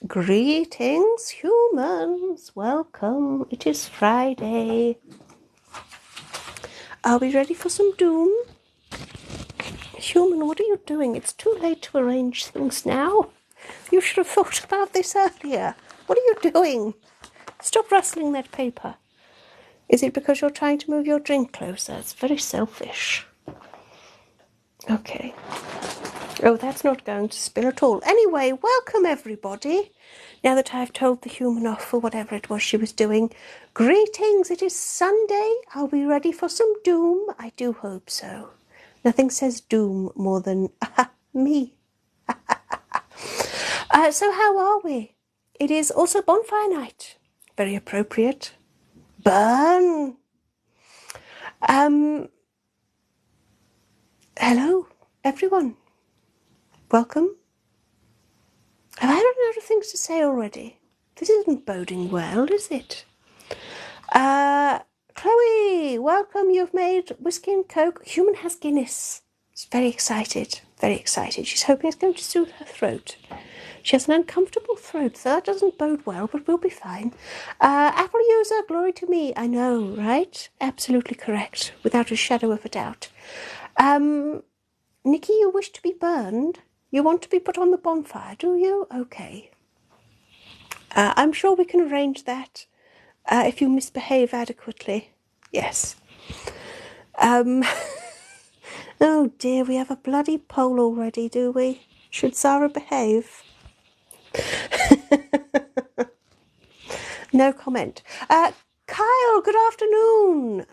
Greetings, humans. Welcome. It is Friday. Are we ready for some doom? Human, what are you doing? It's too late to arrange things now. You should have thought about this earlier. What are you doing? Stop rustling that paper. Is it because you're trying to move your drink closer? It's very selfish. Okay. Oh, that's not going to spill at all. Anyway, welcome everybody. Now that I've told the human off for whatever it was she was doing, greetings, it is Sunday. Are we ready for some doom? I do hope so. Nothing says doom more than me. So how are we? It is also bonfire night. Very appropriate. Burn. Hello, everyone. Welcome. Have I run out of things to say already? This isn't boding well, is it? Chloe, welcome. You've made whiskey and coke. Human has Guinness. She's very excited. Very excited. She's hoping it's going to soothe her throat. She has an uncomfortable throat, so that doesn't bode well, but we'll be fine. Apple user, glory to me. I know, right? Absolutely correct, without a shadow of a doubt. Nikki, you wish to be burned? You want to be put on the bonfire, do you? Okay. I'm sure we can arrange that if you misbehave adequately. Yes. Oh dear, we have a bloody poll already, do we? Should Zara behave? No comment. Kyle, good afternoon.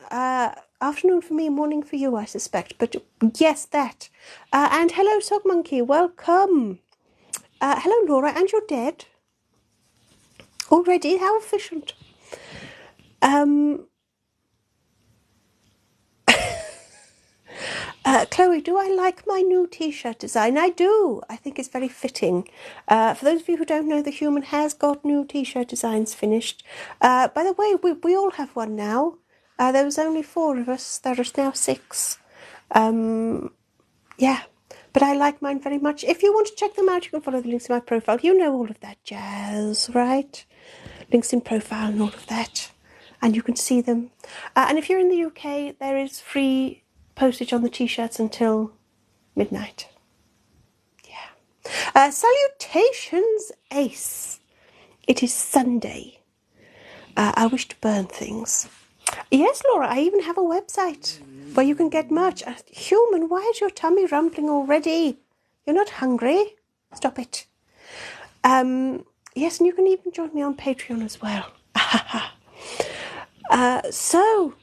Afternoon for me, morning for you, I suspect. But yes, that. And hello, Sock Monkey, welcome. Hello, Laura, and you're dead. Already? How efficient. Chloe, do I like my new t-shirt design? I do. I think it's very fitting. For those of you who don't know, the human has got new t-shirt designs finished. By the way, we all have one now. There was only 4 of us. There is now 6. Yeah, but I like mine very much. If you want to check them out, you can follow the links in my profile. You know all of that jazz, right? Links in profile and all of that. And you can see them. And if you're in the UK, there is free postage on the t-shirts until midnight. Yeah. Salutations, Ace. It is Sunday. I wish to burn things. Yes, Laura, I even have a website where you can get merch. Human, why is your tummy rumbling already? You're not hungry? Stop it. Yes, and you can even join me on Patreon as well. So,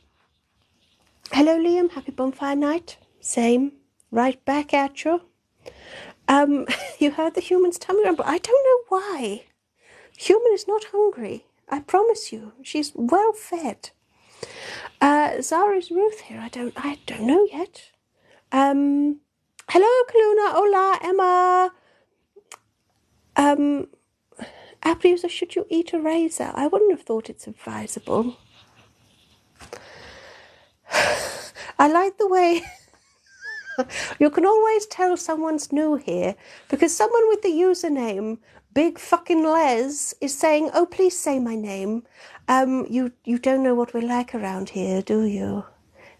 hello Liam, happy bonfire night. Same, right back at you. You heard the human's tummy rumble. I don't know why. Human is not hungry. I promise you. She's well fed. Zara's Ruth here. I don't know yet. Hello, Kaluna. Hola, Emma. Apple user, should you eat a razor? I wouldn't have thought it's advisable. I like the way you can always tell someone's new here because someone with the username Big Fucking Les is saying, "Oh, please say my name." You don't know what we're like around here, do you?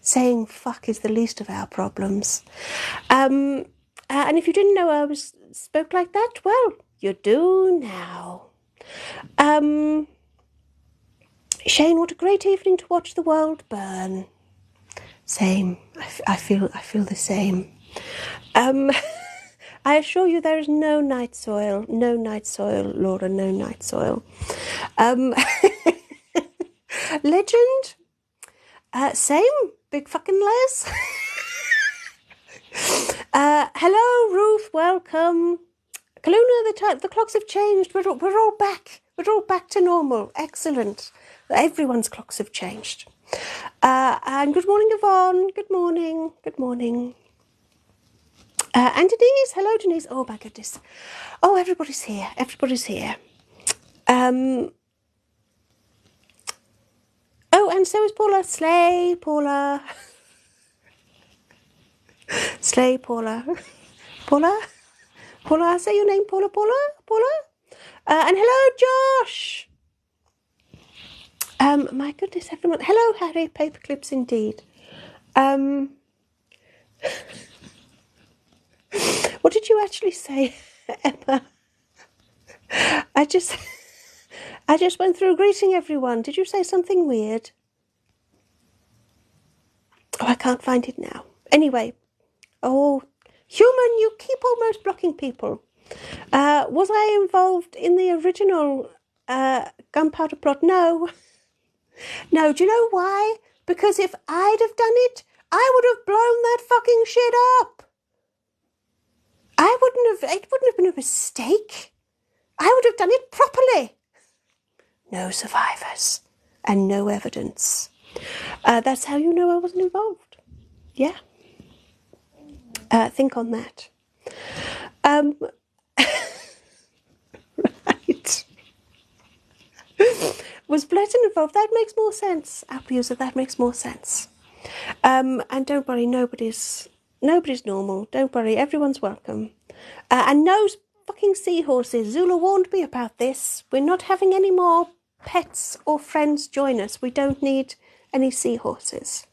Saying fuck is the least of our problems. And if you didn't know I spoke like that, well, you do now. Shane, what a great evening to watch the world burn. Same. I feel the same. I assure you there is no night soil. No night soil, Laura, no night soil. Legend? Same. Big fucking Les. Hello, Ruth, welcome. Kaluna, the clocks have changed. We're all back. We're all back to normal. Excellent. Everyone's clocks have changed. And good morning, Yvonne. Good morning. Good morning. And Denise. Hello, Denise. Oh, my goodness. Oh, everybody's here. Everybody's here. Oh, and so is Paula. Slay, Paula. Slay, Paula. Paula? Paula, say your name, Paula. And hello, Josh. My goodness, everyone. Hello, Harry. Paperclips indeed. What did you actually say, Emma? I just went through greeting everyone. Did you say something weird? Oh, I can't find it now. Anyway, oh, human, you keep almost blocking people. Was I involved in the original gunpowder plot? No. No, do you know why? Because if I'd have done it, I would have blown that fucking shit up. It wouldn't have been a mistake. I would have done it properly. No survivors and no evidence. That's how you know I wasn't involved. Yeah. Think on that. Right. Was Bletton involved? That makes more sense. Abuser, that makes more sense. And don't worry, nobody's normal. Don't worry, everyone's welcome. And no fucking seahorses. Zula warned me about this. We're not having any more pets or friends join us. We don't need any seahorses.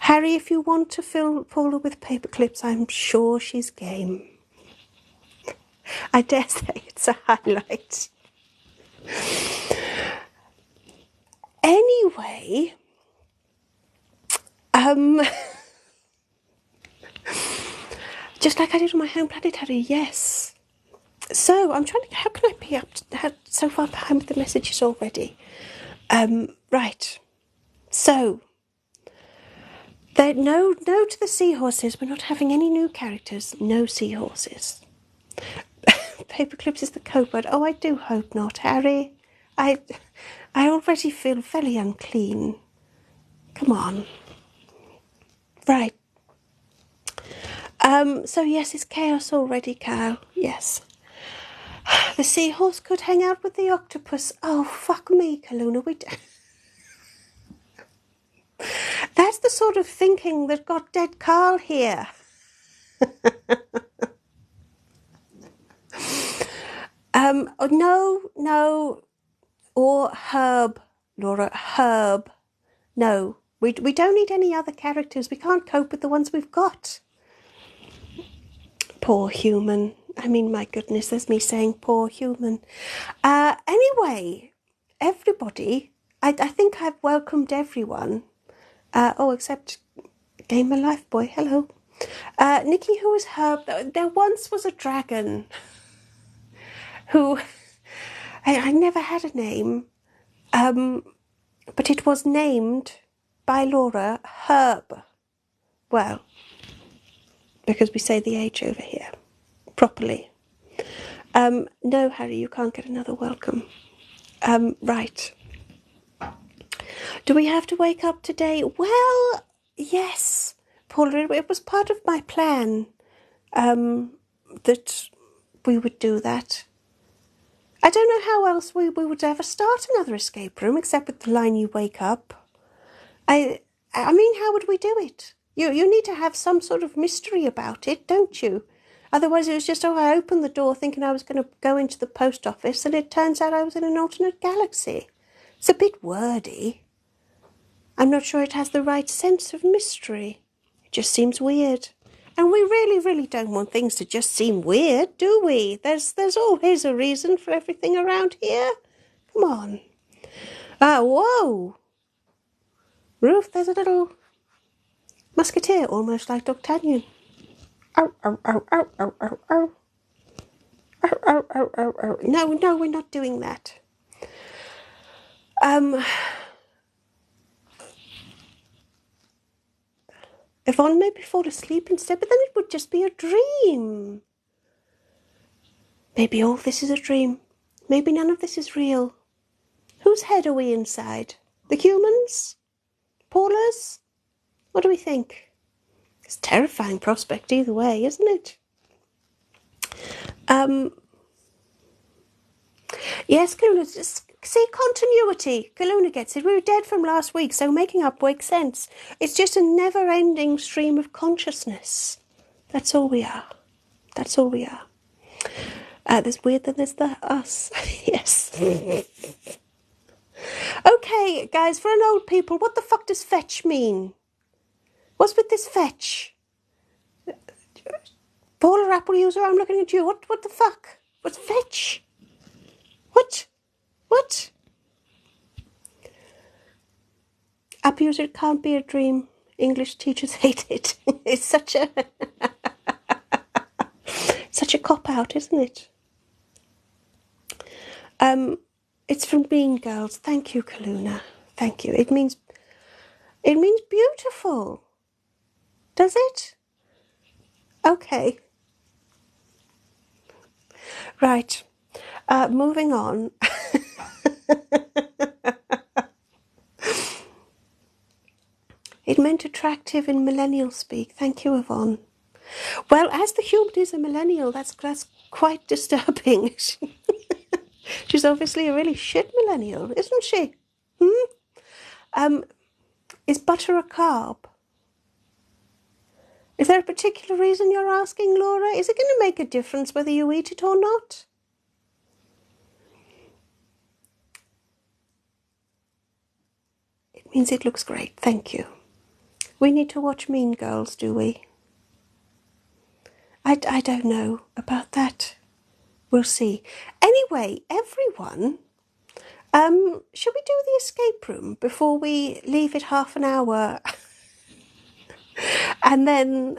Harry, if you want to fill Paula with paper clips, I'm sure she's game. I dare say it's a highlight. Anyway, just like I did on my home planet, Harry, yes. So I'm trying to, how can I be up to, so far behind with the messages already? Right. So, no to the seahorses. We're not having any new characters. No seahorses. Paperclips is the code word. Oh, I do hope not, Harry. I already feel very unclean. Come on. Right. So yes, it's chaos already, Cow. Yes. The seahorse could hang out with the octopus. Oh, fuck me, Kaluna. That's the sort of thinking that got dead Carl here. No. Or Herb, Laura. Herb. No. We don't need any other characters. We can't cope with the ones we've got. Poor human. I mean, my goodness, there's me saying poor human. Anyway, everybody, I think I've welcomed everyone. Except Gamer Lifeboy. Hello. Nikki, who was Herb? There once was a dragon who... I never had a name. But it was named by Laura Herb. Well, because we say the H over here properly. No, Harry, you can't get another welcome. Right. Do we have to wake up today? Well, yes, Paula, it was part of my plan that we would do that. I don't know how else we would ever start another escape room except with the line "you wake up." I mean, how would we do it? You need to have some sort of mystery about it, don't you? Otherwise it was just, I opened the door thinking I was going to go into the post office and it turns out I was in an alternate galaxy. It's a bit wordy. I'm not sure it has the right sense of mystery. It just seems weird. And we really, really don't want things to just seem weird, do we? There's always a reason for everything around here. Come on. Whoa. Roof, there's a little musketeer, almost like D'Artagnan. Ow, ow, ow, ow, ow, ow, ow. Ow, ow, ow, ow, ow. No, we're not doing that. Yvonne maybe fall asleep instead, but then it would just be a dream. Maybe all this is a dream. Maybe none of this is real. Whose head are we inside? The humans? Paula's? What do we think? It's a terrifying prospect either way, isn't it? Yes, Kaluna, see, continuity. Kaluna gets it. We were dead from last week, so making up makes sense. It's just a never-ending stream of consciousness. That's all we are. That's all we are. There's weird, then there's the us. Yes. Okay, guys, for an old people, what the fuck does fetch mean? What's with this fetch? Paula Apple user, I'm looking at you. What the fuck? What's fetch? What? What? App user, it can't be a dream. English teachers hate it. It's such a cop out, isn't it? It's from Mean Girls. Thank you, Kaluna. Thank you. It means beautiful. Does it? Okay. Right. Moving on. It meant attractive in millennial speak. Thank you, Yvonne. Well, as the human is a millennial, that's quite disturbing. She's obviously a really shit millennial, isn't she? Is butter a carb? Is there a particular reason you're asking, Laura? Is it going to make a difference whether you eat it or not? It means it looks great. Thank you. We need to watch Mean Girls, do we? I don't know about that. We'll see. Anyway, everyone, should we do the escape room before we leave it half an hour? and then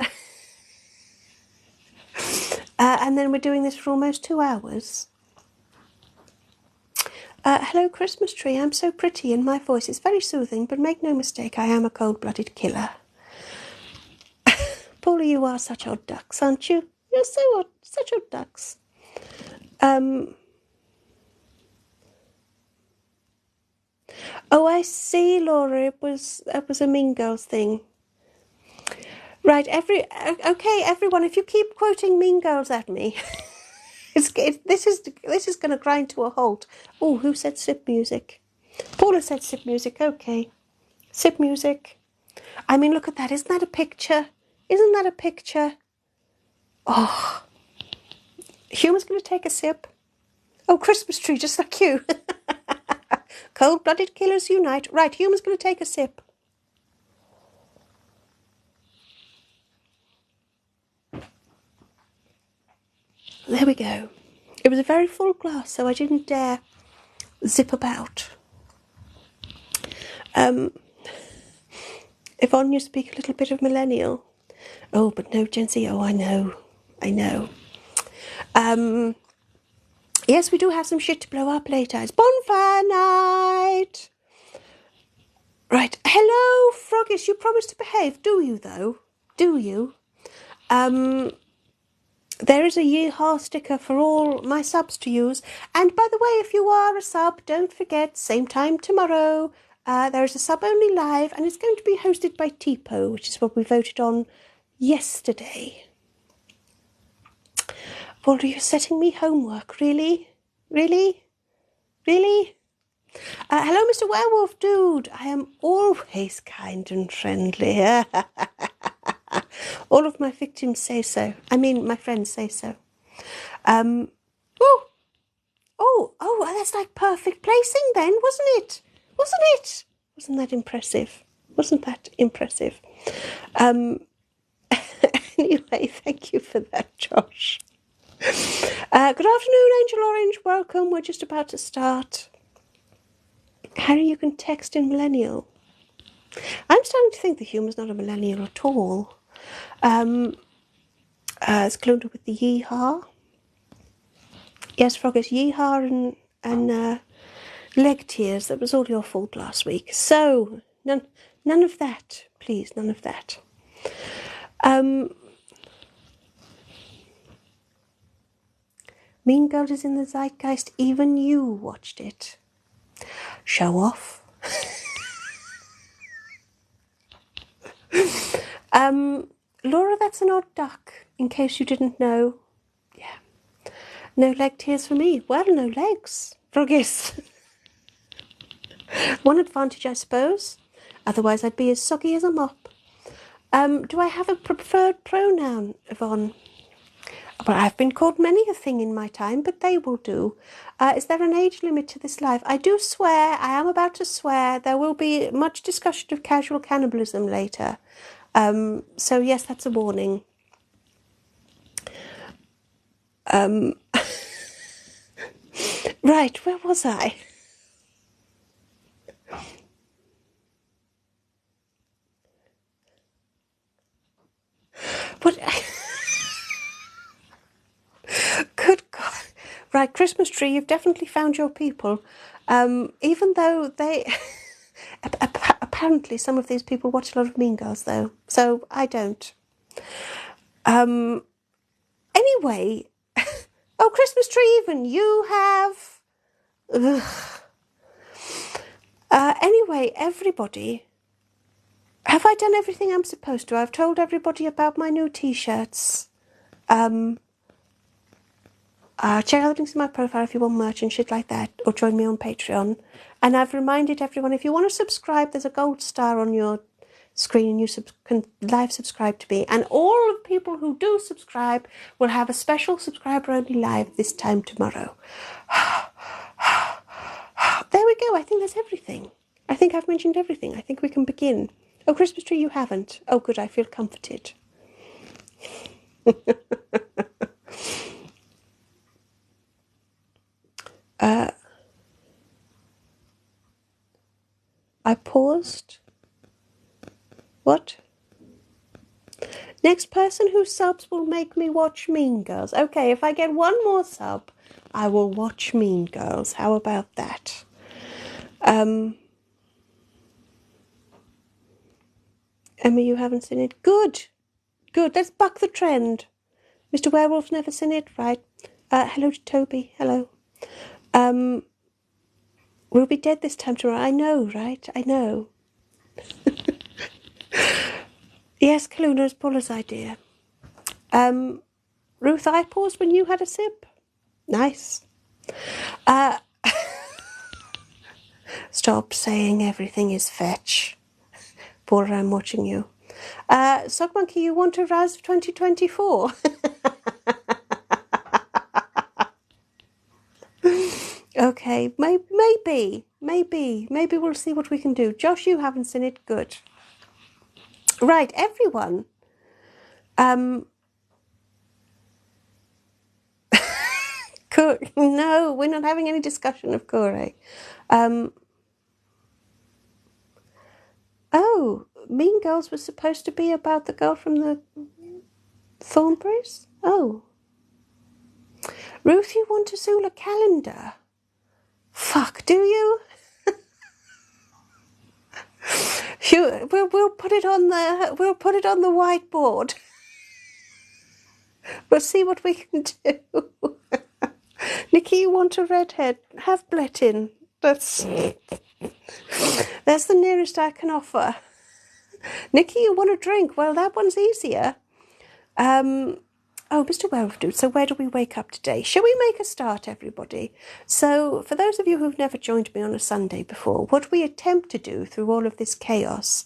we're doing this for almost 2 hours. Hello, Christmas tree. I'm so pretty and my voice is very soothing, but make no mistake, I am a cold-blooded killer. Paula, you are such odd ducks, aren't you? You're so odd, such odd ducks. Oh, I see, Laura. It was a Mean Girls thing. Right, okay, everyone. If you keep quoting Mean Girls at me, this is going to grind to a halt. Oh, who said sip music? Paula said sip music. Okay, sip music. I mean, look at that. Isn't that a picture? Isn't that a picture? Oh, Human's going to take a sip. Oh, Christmas tree, just like you. Cold-blooded killers unite. Right, Human's going to take a sip. There we go. It was a very full glass, so I didn't dare zip about. Yvonne, you speak a little bit of millennial. Oh, but no Gen Z. Oh, I know. Yes, we do have some shit to blow up later. It's bonfire night. Right. Hello, Froggish. You promised to behave. Do you, though? Do you? There is a Yeehaw sticker for all my subs to use. And by the way, if you are a sub, don't forget, same time tomorrow, there is a sub only live, and it's going to be hosted by Tipo, which is what we voted on yesterday. Walter, you're setting me homework. Really? Really? Really? Hello, Mr. Werewolf Dude. I am always kind and friendly. All of my victims say so. I mean, my friends say so. Oh, that's like perfect placing then, wasn't it? Wasn't it? Wasn't that impressive? Wasn't that impressive? Anyway, thank you for that, Josh. Good afternoon, Angel Orange. Welcome. We're just about to start. Harry, you can text in millennial. I'm starting to think the humour's not a millennial at all. It's Glunda with the yeehaw. Yes, Froggish, yeehaw and leg tears. That was all your fault last week. So, none of that, please, none of that. Mean Girls is in the zeitgeist. Even you watched it. Show off. Laura, that's an odd duck, in case you didn't know. Yeah. No leg tears for me. Well, no legs. Froggies. One advantage, I suppose. Otherwise, I'd be as soggy as a mop. Do I have a preferred pronoun, Yvonne? Well, I've been called many a thing in my time, but they will do. Is there an age limit to this life? I do swear, I am about to swear. There will be much discussion of casual cannibalism later. So yes, that's a warning. Right, where was I? What? Good God. Right, Christmas tree, you've definitely found your people. Even though they... Apparently some of these people watch a lot of Mean Girls, though. So I don't. Anyway... Oh, Christmas tree, even you have... Anyway, everybody... Have I done everything I'm supposed to? I've told everybody about my new T-shirts. Check out the links in my profile if you want merch and shit like that, or join me on Patreon. And I've reminded everyone, if you want to subscribe, there's a gold star on your screen and you can live subscribe to me. And all of the people who do subscribe will have a special subscriber-only live this time tomorrow. There we go. I think that's everything. I think I've mentioned everything. I think we can begin. Oh, Christmas tree, you haven't. Oh, good. I feel comforted. I paused. What? Next person who subs will make me watch Mean Girls. Okay, if I get one more sub, I will watch Mean Girls. How about that? Emma, you haven't seen it? Good. Good. Let's buck the trend. Mr. Werewolf's never seen it? Right. Hello to Toby. Hello. We'll be dead this time tomorrow. I know, right? I know. Yes, Kaluna's Paula's idea. Ruth, I paused when you had a sip. Nice. Stop saying everything is fetch. Paula, I'm watching you. Sock Monkey, you want to Raz 2024? Okay, maybe we'll see what we can do. Josh, you haven't seen it. Good. Right, everyone. No, we're not having any discussion of Kore. Oh, Mean Girls was supposed to be about the girl from the Thornberrys? Oh. Ruth, you want a Zula calendar? Fuck, do you? We'll put it on the whiteboard. We'll see what we can do. Nikki, you want a redhead? Have Blettin. That's the nearest I can offer. Nikki, you want a drink? Well, that one's easier. Oh, Mr. Werewolf Dude, so where do we wake up today? Shall we make a start, everybody? So, for those of you who've never joined me on a Sunday before, what we attempt to do through all of this chaos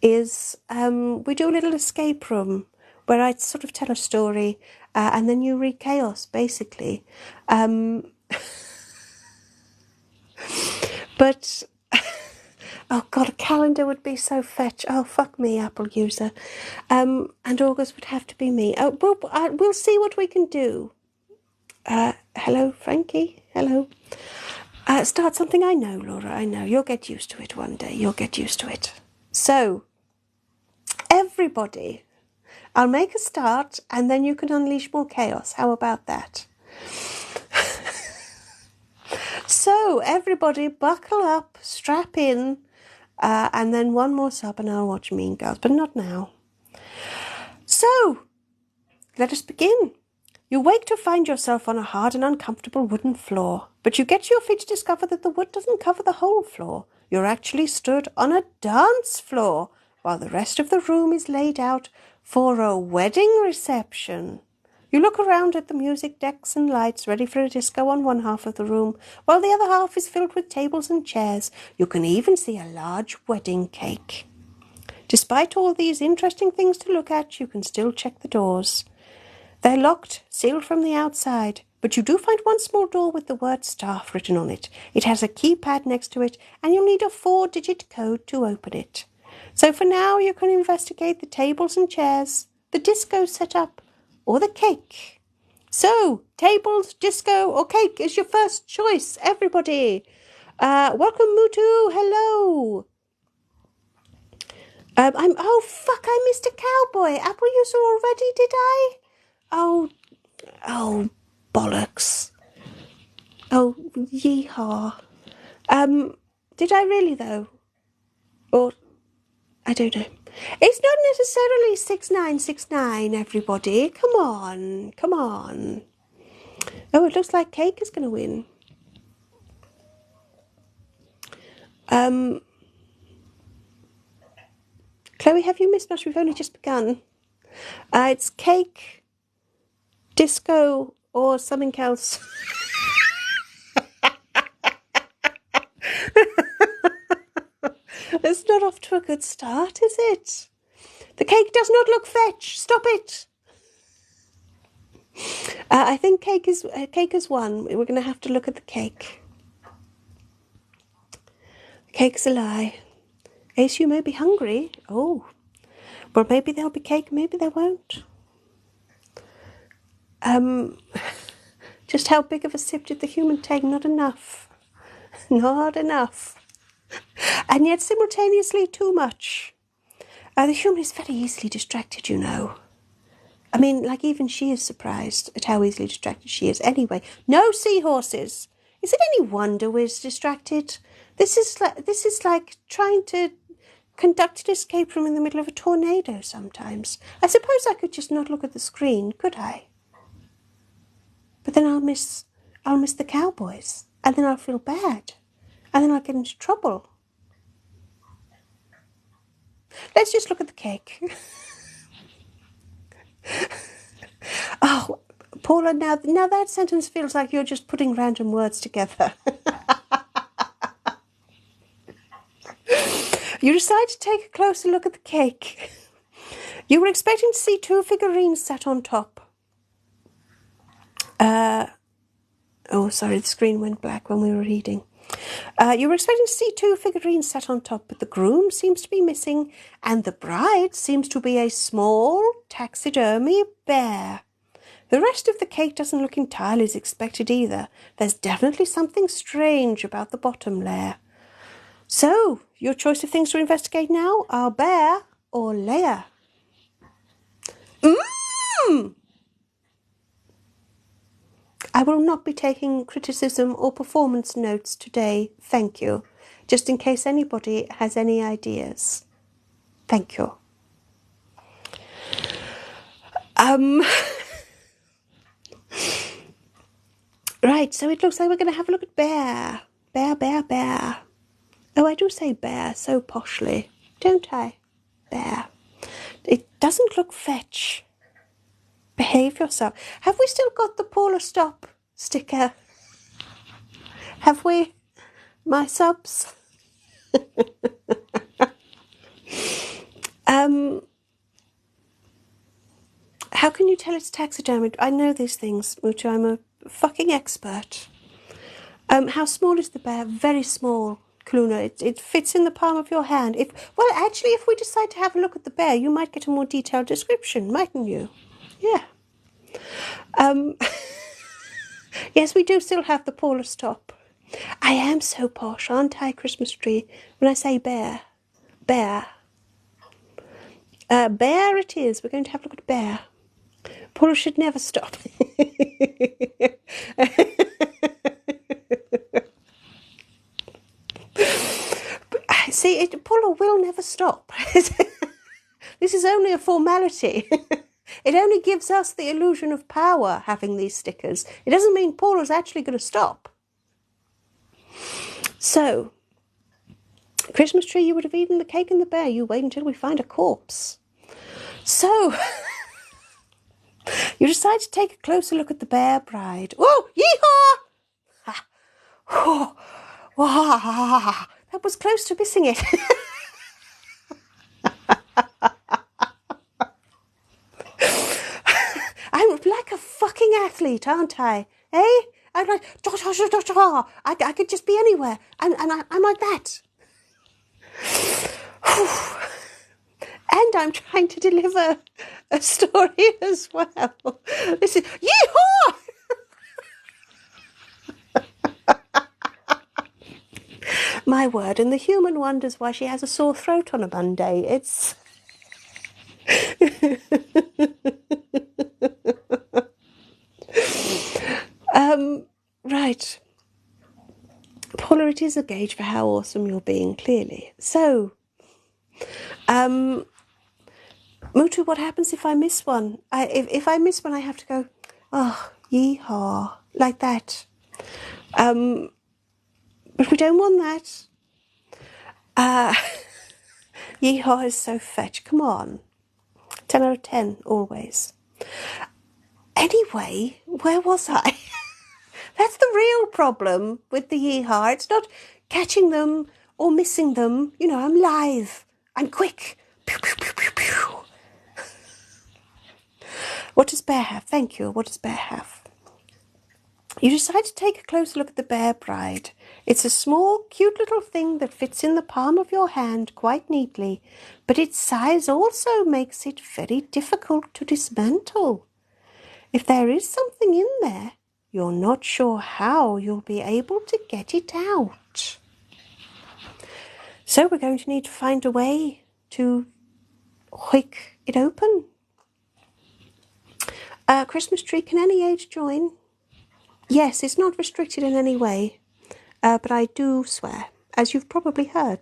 is we do a little escape room where I sort of tell a story and then you read chaos, basically. But... Oh, God, a calendar would be so fetch. Oh, fuck me, Apple user. And August would have to be me. Oh, we'll see what we can do. Hello, Frankie. Hello. Start something. I know, Laura, I know. You'll get used to it one day. You'll get used to it. So, everybody, I'll make a start and then you can unleash more chaos. How about that? So, everybody, buckle up, strap in. And then one more sub and I'll watch Mean Girls, but not now. So, let us begin. You wake to find yourself on a hard and uncomfortable wooden floor, but you get to your feet to discover that the wood doesn't cover the whole floor. You're actually stood on a dance floor while the rest of the room is laid out for a wedding reception. You look around at the music decks and lights ready for a disco on one half of the room, while the other half is filled with tables and chairs. You can even see a large wedding cake. Despite all these interesting things to look at, you can still check the doors. They're locked, sealed from the outside, but you do find one small door with the word staff written on it. It has a keypad next to it, and you'll need a 4-digit code to open it. So for now, you can investigate the tables and chairs, the disco set up, or the cake. So, tables, disco, or cake is your first choice, everybody. Welcome, Mutu. Hello. Oh, fuck, I missed a cowboy. Apple user already, did I? Oh, bollocks. Oh, yeehaw. Did I really, though? Or, I don't know. It's not necessarily 6969, everybody. Come on, come on. Oh, it looks like cake is going to win. Chloe, have you missed much? We've only just begun. It's cake, disco, or something else. It's not off to a good start, is it? The cake does not look fetch. Stop it. I think cake is won. We're going to have to look at the cake. Cake's a lie. Ace, you may be hungry. Oh, well, maybe there'll be cake, maybe there won't. Just how big of a sip did the human take? Not enough. Not enough. And yet simultaneously too much. The human is very easily distracted, you know. I mean, like even she is surprised at how easily distracted she is. Anyway, no seahorses. Is it any wonder we're distracted? This is like trying to conduct an escape room in the middle of a tornado sometimes. I suppose I could just not look at the screen, could I? But then I'll miss the cowboys, and then I'll feel bad, and then I'll get into trouble. Let's just look at the cake. Oh, Paula, now that sentence feels like you're just putting random words together. You decide to take a closer look at the cake. You were expecting to see 2 figurines sat on top. Oh, sorry, the screen went black when we were reading. You were expecting to see 2 figurines sat on top, but the groom seems to be missing, and the bride seems to be a small taxidermy bear. The rest of the cake doesn't look entirely as expected either. There's definitely something strange about the bottom layer. So, your choice of things to investigate now are bear or layer. I will not be taking criticism or performance notes today, thank you, just in case anybody has any ideas. Thank you. Right, so it looks like we're going to have a look at bear. Bear. Oh, I do say bear so poshly, don't I? Bear. It doesn't look fetch. Behave yourself. Have we still got the Paula Stop sticker? Have we? My subs? How can you tell it's taxidermy? I know these things, Mucho. I'm a fucking expert. How small is the bear? Very small, Kaluna. It fits in the palm of your hand. If we decide to have a look at the bear, you might get a more detailed description, mightn't you? Yeah. Yes, we do still have the Paula Stop. I am so posh, aren't I, Christmas tree? When I say bear. Bear. Bear it is. We're going to have a look at bear. Paula should never stop. See, Paula will never stop. This is only a formality. It only gives us the illusion of power having these stickers. It doesn't mean Paula's actually going to stop. So, Christmas tree, you would have eaten the cake and the bear. You wait until we find a corpse. So, you decide to take a closer look at the bear bride. Whoa, yeehaw! That was close to missing it. I'm like it, aren't I? Eh? I'm like, I could just be anywhere. And I'm like that. And I'm trying to deliver a story as well. This is, yeehaw! My word, and the human wonders why she has a sore throat on a Monday. It's... Right. Paula, it is a gauge for how awesome you're being, clearly. So, Mutu, what happens if I miss one? If I miss one, I have to go, oh, yeehaw, like that. But we don't want that. Yeehaw is so fetch. Come on. 10 out of 10, always. Anyway, where was I? That's the real problem with the yeehaw. It's not catching them or missing them. You know, I'm live. I'm quick. Pew, pew, pew, pew, pew. What does Bear have? Thank you. What does Bear have? You decide to take a closer look at the Bear Bride. It's a small, cute little thing that fits in the palm of your hand quite neatly, but its size also makes it very difficult to dismantle. If there is something in there, you're not sure how you'll be able to get it out. So we're going to need to find a way to hoik it open. Christmas tree, can any age join? Yes, it's not restricted in any way, but I do swear, as you've probably heard.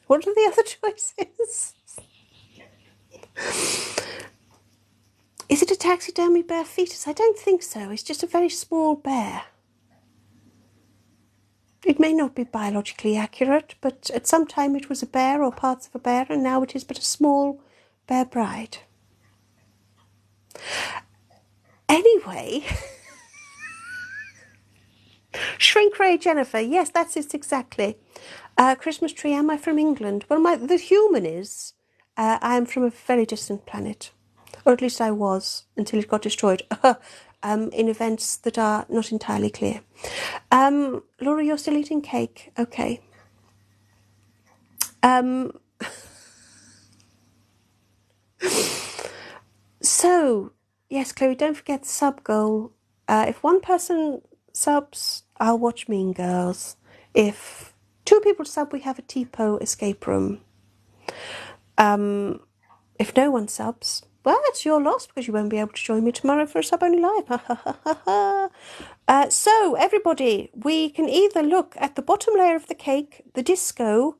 What are the other choices? Is it a taxidermy bear fetus? I don't think so. It's just a very small bear. It may not be biologically accurate, but at some time it was a bear or parts of a bear, and now it is but a small Bear Bride. Anyway, Shrink Ray Jennifer, yes, that's it exactly. Christmas tree, am I from England? Well, the human is. I am from a very distant planet, or at least I was until it got destroyed. In events that are not entirely clear. Laura, you're still eating cake. Okay. So, yes, Chloe, don't forget the sub goal. If one person subs, I'll watch Mean Girls. If 2 people sub, we have a TPO escape room. If no one subs, well, it's your loss because you won't be able to join me tomorrow for a sub-only live. So, everybody, we can either look at the bottom layer of the cake, the disco,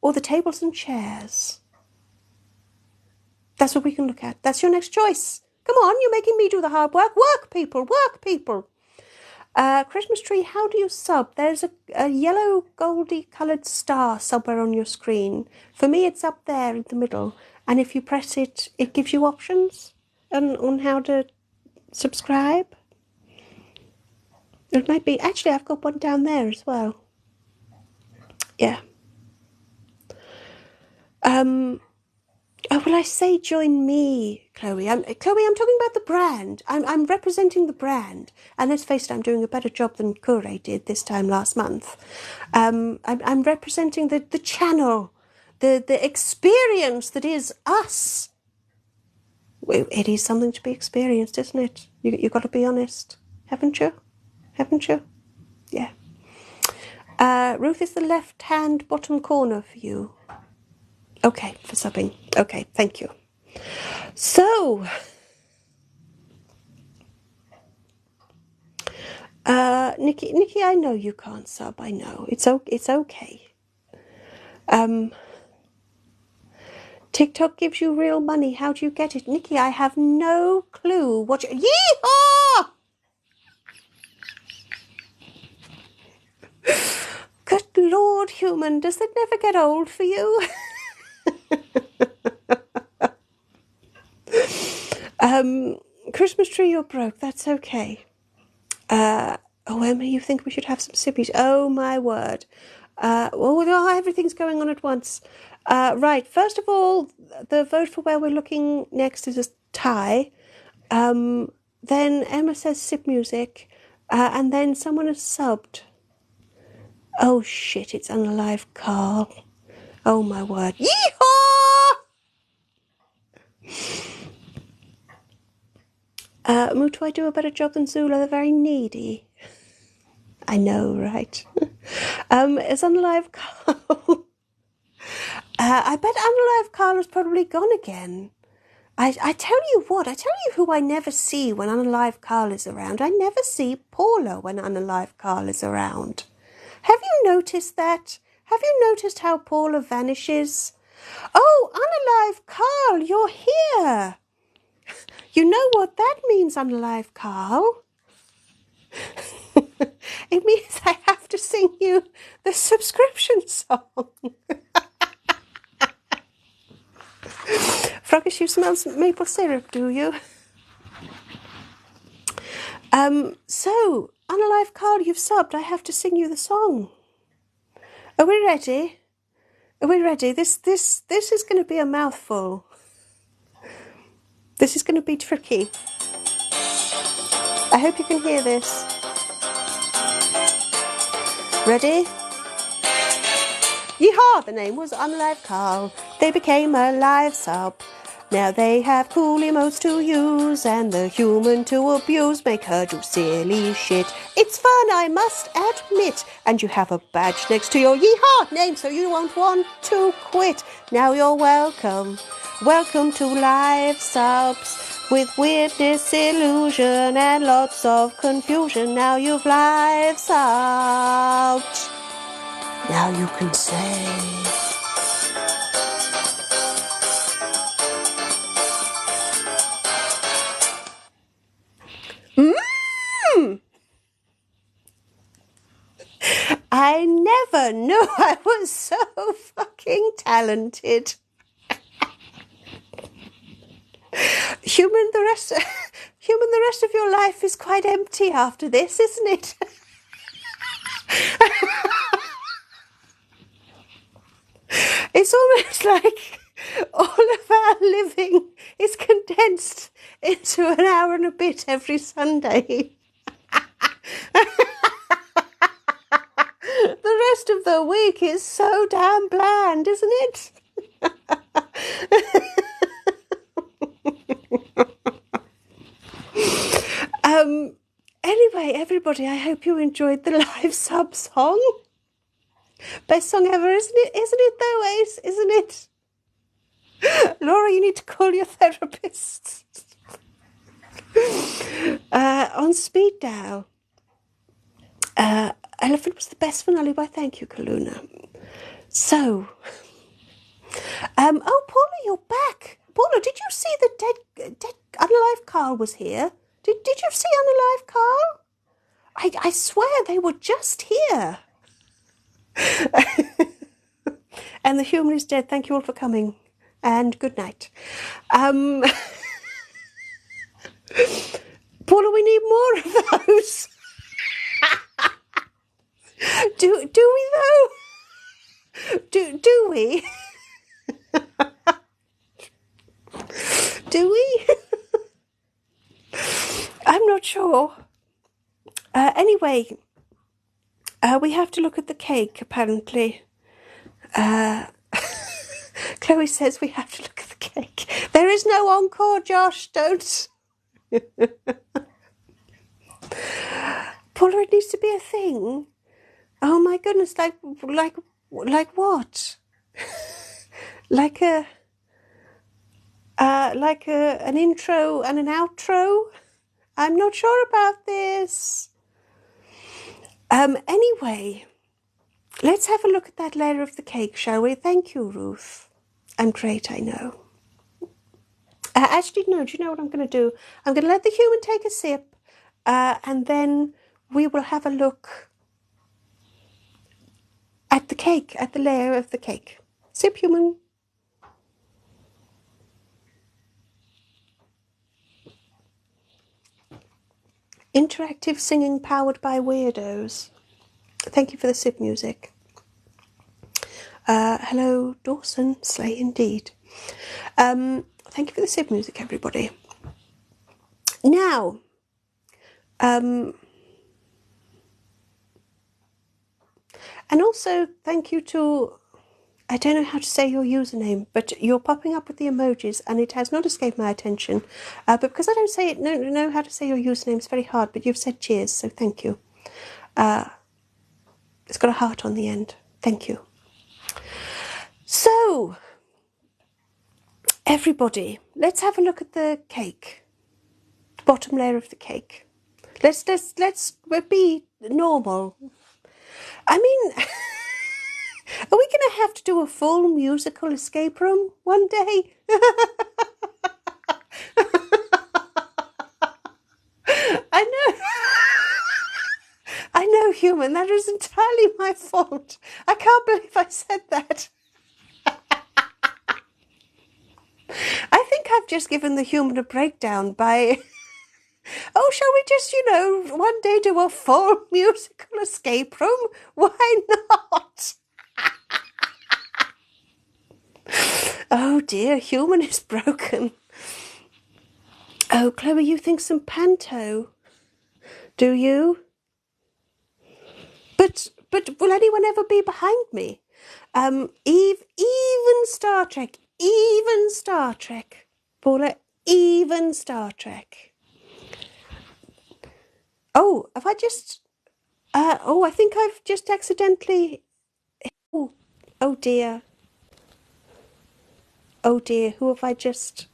or the tables and chairs. That's what we can look at. That's your next choice. Come on, you're making me do the hard work. Work, people, work, people. Christmas tree, how do you sub? There's a yellow goldy coloured star somewhere on your screen. For me, it's up there in the middle. And if you press it, it gives you options on how to subscribe. It might be... Actually, I've got one down there as well. Yeah. Oh, well, I say join me, Chloe. I'm talking about the brand. I'm representing the brand. And let's face it, I'm doing a better job than Kure did this time last month. I'm representing the channel, the experience that is us. It is something to be experienced, isn't it? You've got to be honest. Haven't you? Haven't you? Yeah. Ruth, is the left-hand bottom corner for you? Okay, for subbing. Okay, thank you. So, Nikki, I know you can't sub. I know it's okay. TikTok gives you real money. How do you get it, Nikki? I have no clue. What? Yeehaw! Good Lord, human, does that never get old for you? Christmas tree, you're broke. That's okay. Oh, Emma, you think we should have some sippies? Oh, my word. No, everything's going on at once. Right, first of all, the vote for where we're looking next is a tie. Then Emma says sip music, and then someone has subbed. Oh shit, it's Unalive Carl. Oh my word. Yeehaw! Moo, do I do a better job than Zula? They're very needy. I know, right? It's Unalive Carl. I bet Unalive Carl is probably gone again. I tell you what, I tell you who I never see when Unalive Carl is around. I never see Paula when Unalive Carl is around. Have you noticed that? Have you noticed how Paula vanishes? Oh, Unalive Carl, you're here. You know what that means, Unalive Carl? It means I have to sing you the subscription song. Froggish, you smell maple syrup, do you? So, Unalive Carl, you've subbed. I have to sing you the song. Are we ready? Are we ready? This is going to be a mouthful. This is going to be tricky. I hope you can hear this. Ready? Yeehaw! The name was Unalive Carl. They became a live sub. Now they have cool emotes to use and the human to abuse. Make her do silly shit. It's fun, I must admit. And you have a badge next to your yeehaw name so you won't want to quit. Now you're welcome. Welcome to live subs with weirdness, illusion and lots of confusion. Now you've live subbed. Now you can say... I never knew I was so fucking talented. Human, the rest of your life is quite empty after this, isn't it? It's almost like all of our living is condensed into an hour and a bit every Sunday. The rest of the week is so damn bland, isn't it? Anyway, everybody, I hope you enjoyed the live sub song. Best song ever, isn't it? Isn't it though, Ace? Isn't it? Laura, you need to call your therapist. On speed dial. Elephant was the best finale. Why, thank you, Kaluna. So, oh, Paula, you're back. Paula, did you see the dead Unalive Carl was here? Did you see Unalive Carl? I swear they were just here. And the human is dead. Thank you all for coming. And good night. Paula, we need more of those. Do we though? Do we? Do we? I'm not sure. Anyway, we have to look at the cake, apparently. Chloe says we have to look at the cake. There is no encore, Josh. Don't. Paula, it needs to be a thing. Oh my goodness! Like what? like an intro and an outro. I'm not sure about this. Anyway, let's have a look at that layer of the cake, shall we? Thank you, Ruth. I'm great, I know. Actually, no, do you know what I'm going to do? I'm going to let the human take a sip, and then we will have a look at the cake, at the layer of the cake. Sip, human. Interactive singing powered by weirdos. Thank you for the sip music. Hello, Dawson. Slay indeed. Thank you for the sib music, everybody. Now, and also thank you to, I don't know how to say your username, but you're popping up with the emojis and it has not escaped my attention. But because I don't say it, know how to say your username, it's very hard, but you've said cheers, so thank you. It's got a heart on the end. Thank you. So, everybody, let's have a look at the cake. The bottom layer of the cake. Let's be normal. I mean, are we going to have to do a full musical escape room one day? I know. I know, human. That is entirely my fault. I can't believe I said that. I think I've just given the human a breakdown by... Oh, shall we just, one day do a full musical escape room? Why not? Oh dear, human is broken. Oh, Chloe, you think some panto? Do you? But will anyone ever be behind me? Even Star Trek, Paula, even Star Trek. Oh, have I just... I think I've just accidentally... Oh dear. Oh dear, who have I just...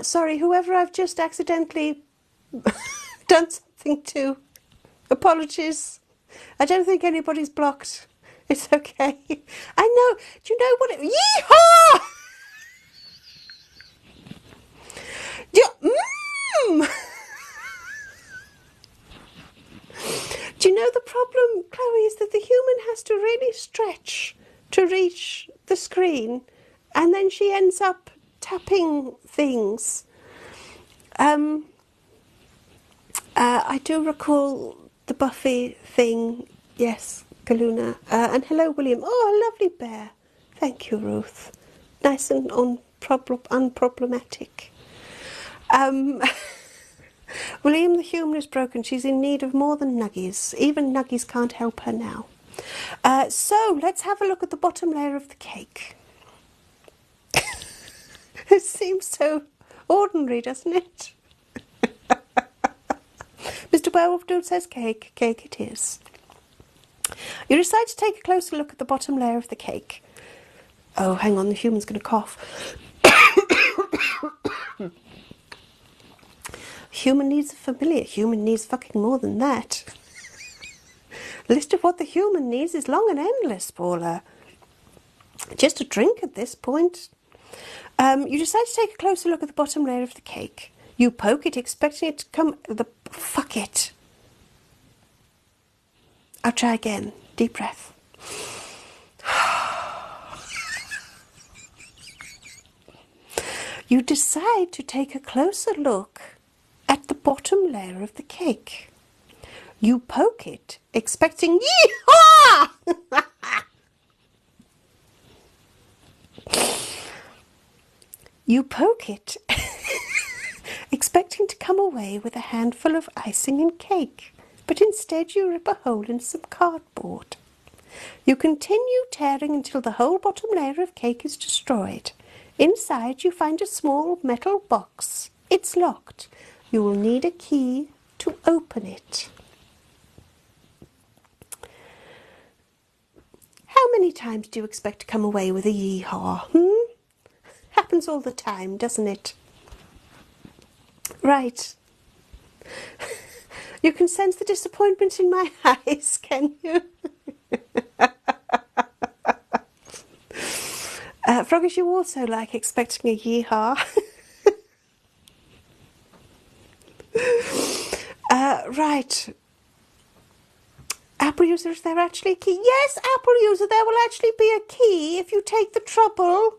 Sorry, whoever I've just accidentally done something to. Apologies. I don't think anybody's blocked. It's okay. I know. Do you know what it... Yeehaw! Do you know the problem, Chloe, is that the human has to really stretch to reach the screen, and then she ends up tapping things. I do recall the Buffy thing. Yes, Kaluna. And hello, William. Oh, a lovely bear. Thank you, Ruth. Nice and unproblematic. William, the human is broken. She's in need of more than Nuggies. Even Nuggies can't help her now. So let's have a look at the bottom layer of the cake. It seems so ordinary, doesn't it? Mr. Werewolf Dude says cake. Cake it is. You decide to take a closer look at the bottom layer of the cake. Oh, hang on, the human's going to cough. Human needs a familiar. Human needs fucking more than that. The list of what the human needs is long and endless, Paula. Just a drink at this point. You decide to take a closer look at the bottom layer of the cake. You poke it, expecting it to come... Fuck it. I'll try again. Deep breath. You decide to take a closer look at the bottom layer of the cake. You poke it, expecting... Yeehaw! You poke it, expecting to come away with a handful of icing and cake, but instead you rip a hole in some cardboard. You continue tearing until the whole bottom layer of cake is destroyed. Inside you find a small metal box. It's locked. You will need a key to open it. How many times do you expect to come away with a yeehaw? Happens all the time, doesn't it? Right. You can sense the disappointment in my eyes, can you? Froggish, you also like expecting a yeehaw. Right. Apple user, is there actually a key? Yes, Apple user, there will actually be a key if you take the trouble.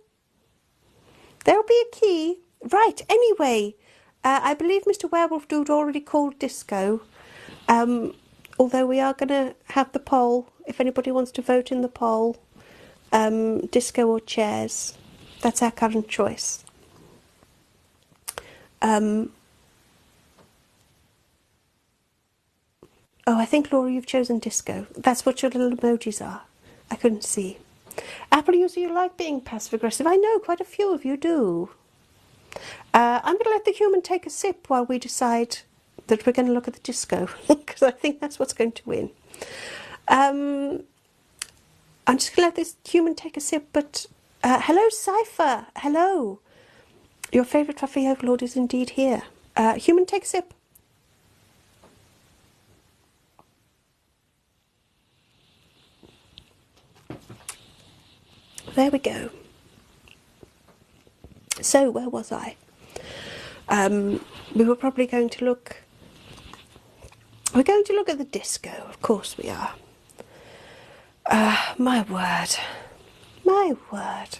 There'll be a key. Right, anyway, I believe Mr. Werewolf Dude already called disco. Although we are going to have the poll if anybody wants to vote in the poll, disco or chairs. That's our current choice. Oh, I think, Laura, you've chosen disco. That's what your little emojis are. I couldn't see. Apple user, you like being passive-aggressive. I know quite a few of you do. I'm going to let the human take a sip while we decide that we're going to look at the disco, because I think that's what's going to win. I'm just going to let this human take a sip, but hello, Cypher. Hello. Your favourite fluffy overlord is indeed here. Human, take a sip. There we go. So, where was I? We were probably going to look... We're going to look at the disco. Of course we are. My word. My word.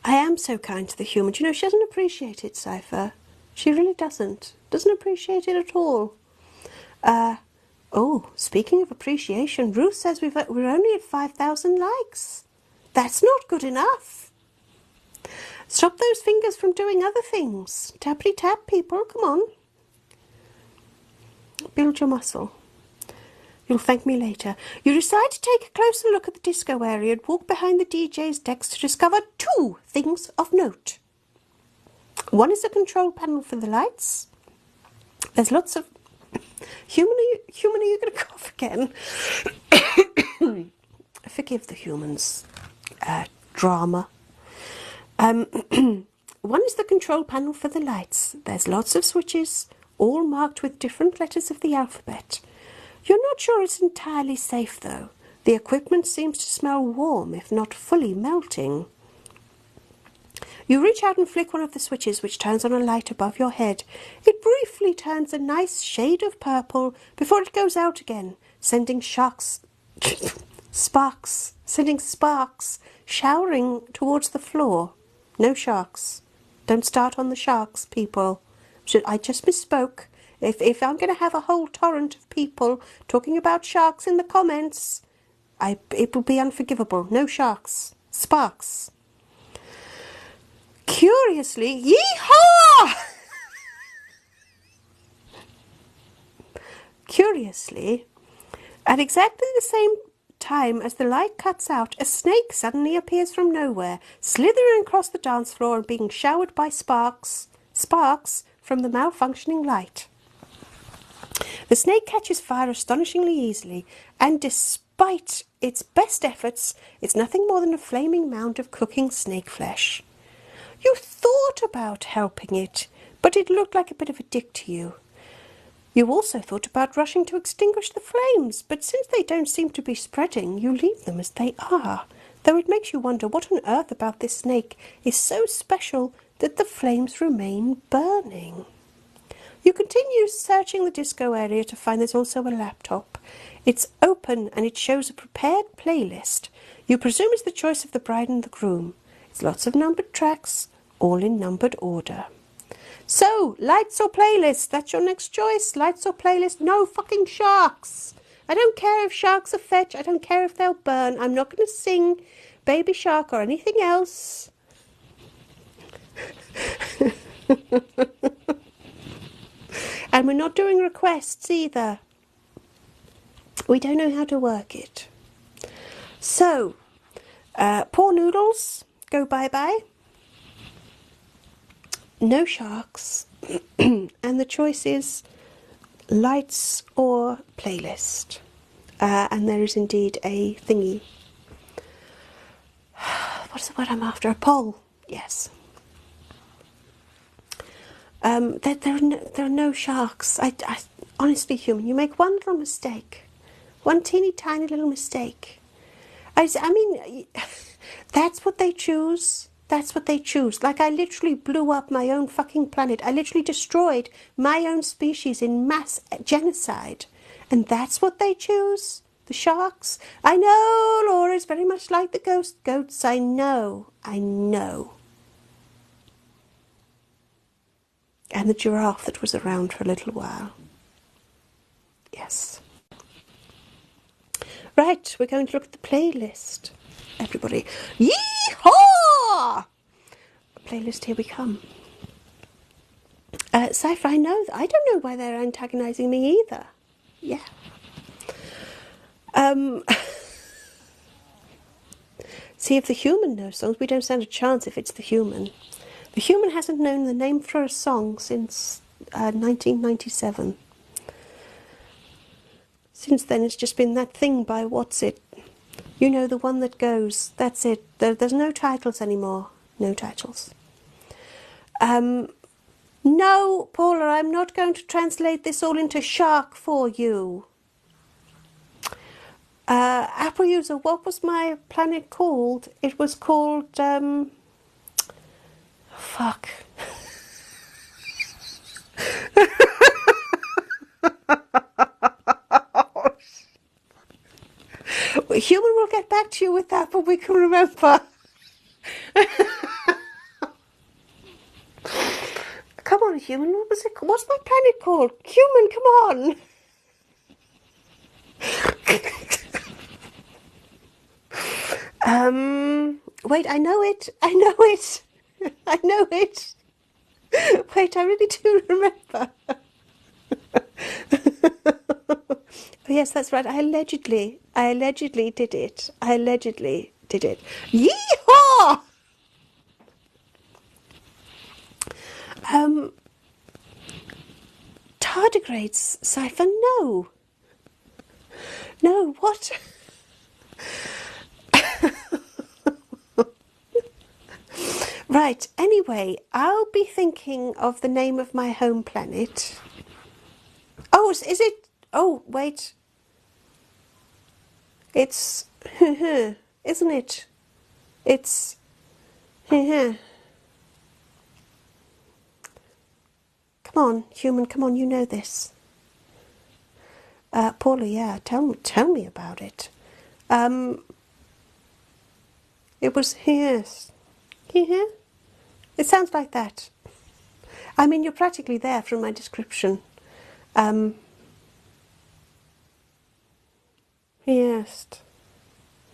I am so kind to the human. Do you know, she doesn't appreciate it, Cypher. She really doesn't. Doesn't appreciate it at all. Oh, speaking of appreciation, Ruth says we're only at 5,000 likes. That's not good enough. Stop those fingers from doing other things. Tappity tap, people, come on. Build your muscle. You'll thank me later. You decide to take a closer look at the disco area and walk behind the DJ's decks to discover two things of note. One is the control panel for the lights. There's lots of... Human, are you going to cough again? Forgive the humans. Drama. One is the control panel for the lights. There's lots of switches, all marked with different letters of the alphabet. You're not sure it's entirely safe, though. The equipment seems to smell warm, if not fully melting. You reach out and flick one of the switches, which turns on a light above your head. It briefly turns a nice shade of purple before it goes out again, sending sparks showering towards the floor. No sharks. Don't start on the sharks, people. I just misspoke. If I'm going to have a whole torrent of people talking about sharks in the comments, it will be unforgivable. No sharks. Sparks. Curiously, yeehaw! Curiously, at exactly the same time as the light cuts out, a snake suddenly appears from nowhere, slithering across the dance floor and being showered by sparks from the malfunctioning light. The snake catches fire astonishingly easily, and despite its best efforts, it's nothing more than a flaming mound of cooking snake flesh. You thought about helping it, but it looked like a bit of a dick to you. You also thought about rushing to extinguish the flames, but since they don't seem to be spreading, you leave them as they are, though it makes you wonder what on earth about this snake is so special that the flames remain burning. You continue searching the disco area to find there's also a laptop. It's open and it shows a prepared playlist. You presume it's the choice of the bride and the groom. It's lots of numbered tracks, all in numbered order. So, lights or playlist? That's your next choice. Lights or playlist? No fucking sharks. I don't care if sharks are fetch. I don't care if they'll burn. I'm not going to sing Baby Shark or anything else. And we're not doing requests either. We don't know how to work it. So, poor noodles, go bye-bye. No sharks. And the choice is lights or playlist. And there is indeed a thingy. What's the word I'm after? A poll. Yes. There are no sharks. I honestly, human, you make one little mistake. One teeny tiny little mistake. I mean, that's what they choose. That's what they choose. Like, I literally blew up my own fucking planet. I literally destroyed my own species in mass genocide. And that's what they choose? The sharks? I know, Laura's very much like the ghost goats. I know. I know. And the giraffe that was around for a little while. Yes. Right, we're going to look at the playlist. Everybody, yee-haw! Playlist, here we come. Cypher, I don't know why they're antagonising me either. Yeah. See if the human knows songs. We don't stand a chance if it's the human. The human hasn't known the name for a song since 1997. Since then, it's just been that thing by What's It? You know, the one that goes. That's it. There's no titles anymore. No titles. No, Paula, I'm not going to translate this all into shark for you. Apple user, what was my planet called? It was called, fuck. Human will get back to you with that, but we can remember. Come on, human, what was it? What's my planet called? Human, come on. Wait, I know it. I know it. I know it. Wait, I really do remember. Oh, yes, that's right. I allegedly did it. I allegedly did it. Yeehaw! Tardigrades, Cypher, no. No, what? Right, anyway, I'll be thinking of the name of my home planet. Oh, is it? Oh, wait. It's, isn't it? It's, come on, human, come on, you know this. Paula, yeah, tell me about it. It was yes. Here? It sounds like that. I mean, you're practically there from my description. Yes.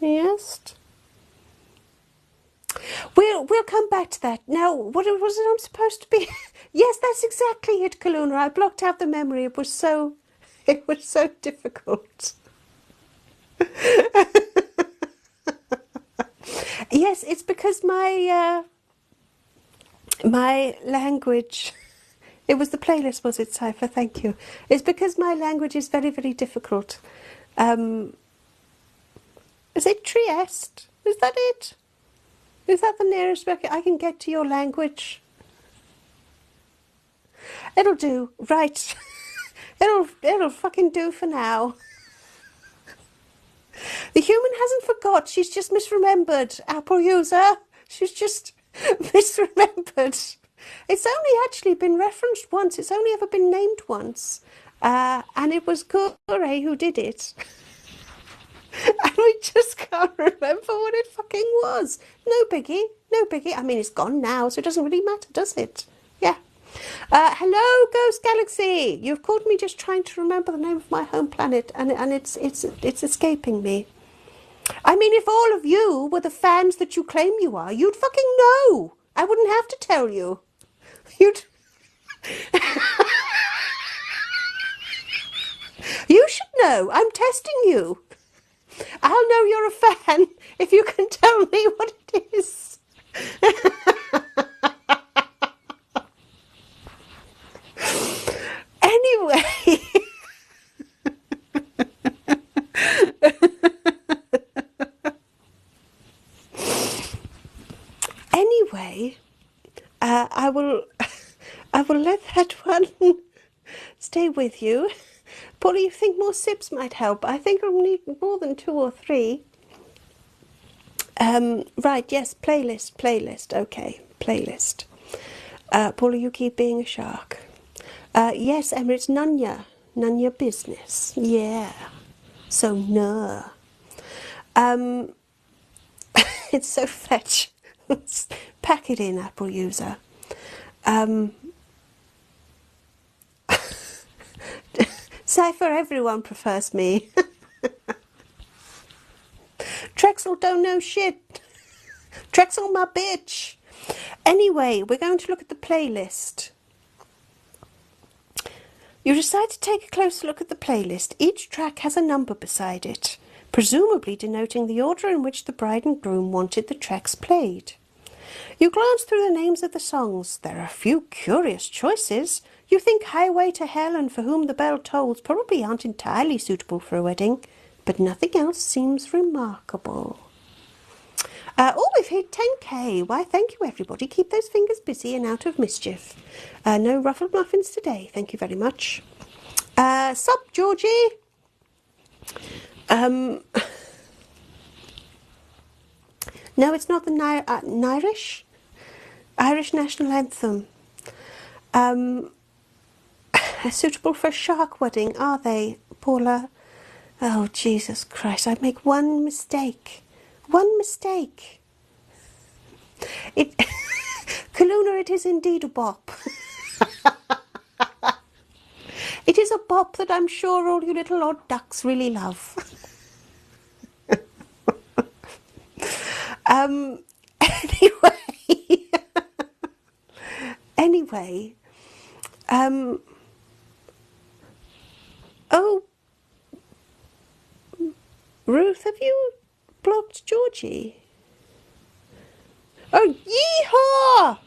Yes. We'll come back to that. Now, what was it I'm supposed to be? Yes, that's exactly it, Kaluna. I blocked out the memory. It was so difficult. Yes, it's because my language. It was the playlist, was it, Cypher? Thank you. It's because my language is very, very difficult. Is it Trieste? Is that it? Is that the nearest I can get to your language? It'll do, right? it'll fucking do for now. The human hasn't forgot. She's just misremembered. Apple user. She's just misremembered. It's only actually been referenced once. It's only ever been named once, and it was Kure who did it. And we just can't remember what it fucking was. No biggie, no biggie. I mean, it's gone now, so it doesn't really matter, does it? Yeah. Hello, Ghost Galaxy. You've caught me just trying to remember the name of my home planet, and it's escaping me. I mean, if all of you were the fans that you claim you are, you'd fucking know. I wouldn't have to tell you. You'd. You should know. I'm testing you. I'll know you're a fan if you can tell me what it is. Anyway. Anyway, I will let that one stay with you. Polly, you think more sips might help? I think I'll need more than 2 or 3. Right, yes, playlist, okay, playlist. Paula, you keep being a shark. Yes, Emma, it's none your business. Yeah, so no. It's so fetch. Pack it in, Apple user. Cypher, everyone prefers me. Drexel don't know shit. Drexel my bitch. Anyway, we're going to look at the playlist. You decide to take a closer look at the playlist. Each track has a number beside it, presumably denoting the order in which the bride and groom wanted the tracks played. You glance through the names of the songs. There are a few curious choices. You think Highway to Hell and For Whom the Bell Tolls probably aren't entirely suitable for a wedding, but nothing else seems remarkable. We've hit 10k. Why, thank you, everybody. Keep those fingers busy and out of mischief. No ruffled muffins today. Thank you very much. Sup, Georgie? No, it's not the Irish national anthem. Suitable for a shark wedding, are they, Paula? Oh, Jesus Christ, I make one mistake. One mistake. Kaluna, it is indeed a bop. It is a bop that I'm sure all you little odd ducks really love. Anyway, oh, Ruth, have you blocked Georgie? Oh, yeehaw!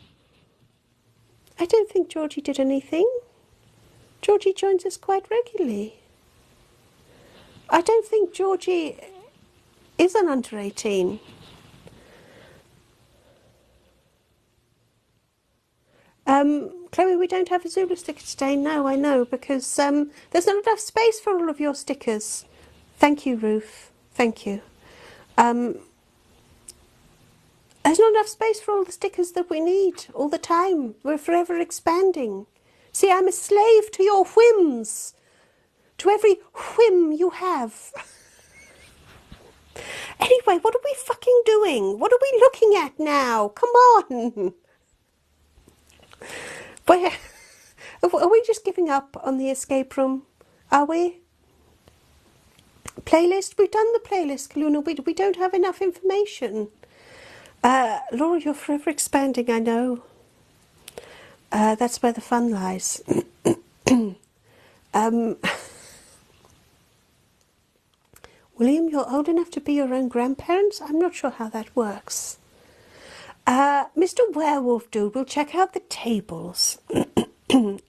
I don't think Georgie did anything. Georgie joins us quite regularly. I don't think Georgie is an under 18. Chloe, we don't have a Zulu sticker today. No, I know, because there's not enough space for all of your stickers. Thank you, Ruth. Thank you. There's not enough space for all the stickers that we need all the time. We're forever expanding. See, I'm a slave to your whims. To every whim you have. Anyway, what are we fucking doing? What are we looking at now? Come on. Where, are we just giving up on the escape room? Are we? Playlist? We've done the playlist, Kaluna. We don't have enough information. Laura, you're forever expanding, I know. That's where the fun lies. William, you're old enough to be your own grandparents? I'm not sure how that works. Mr. Werewolf Dude, we'll check out the tables.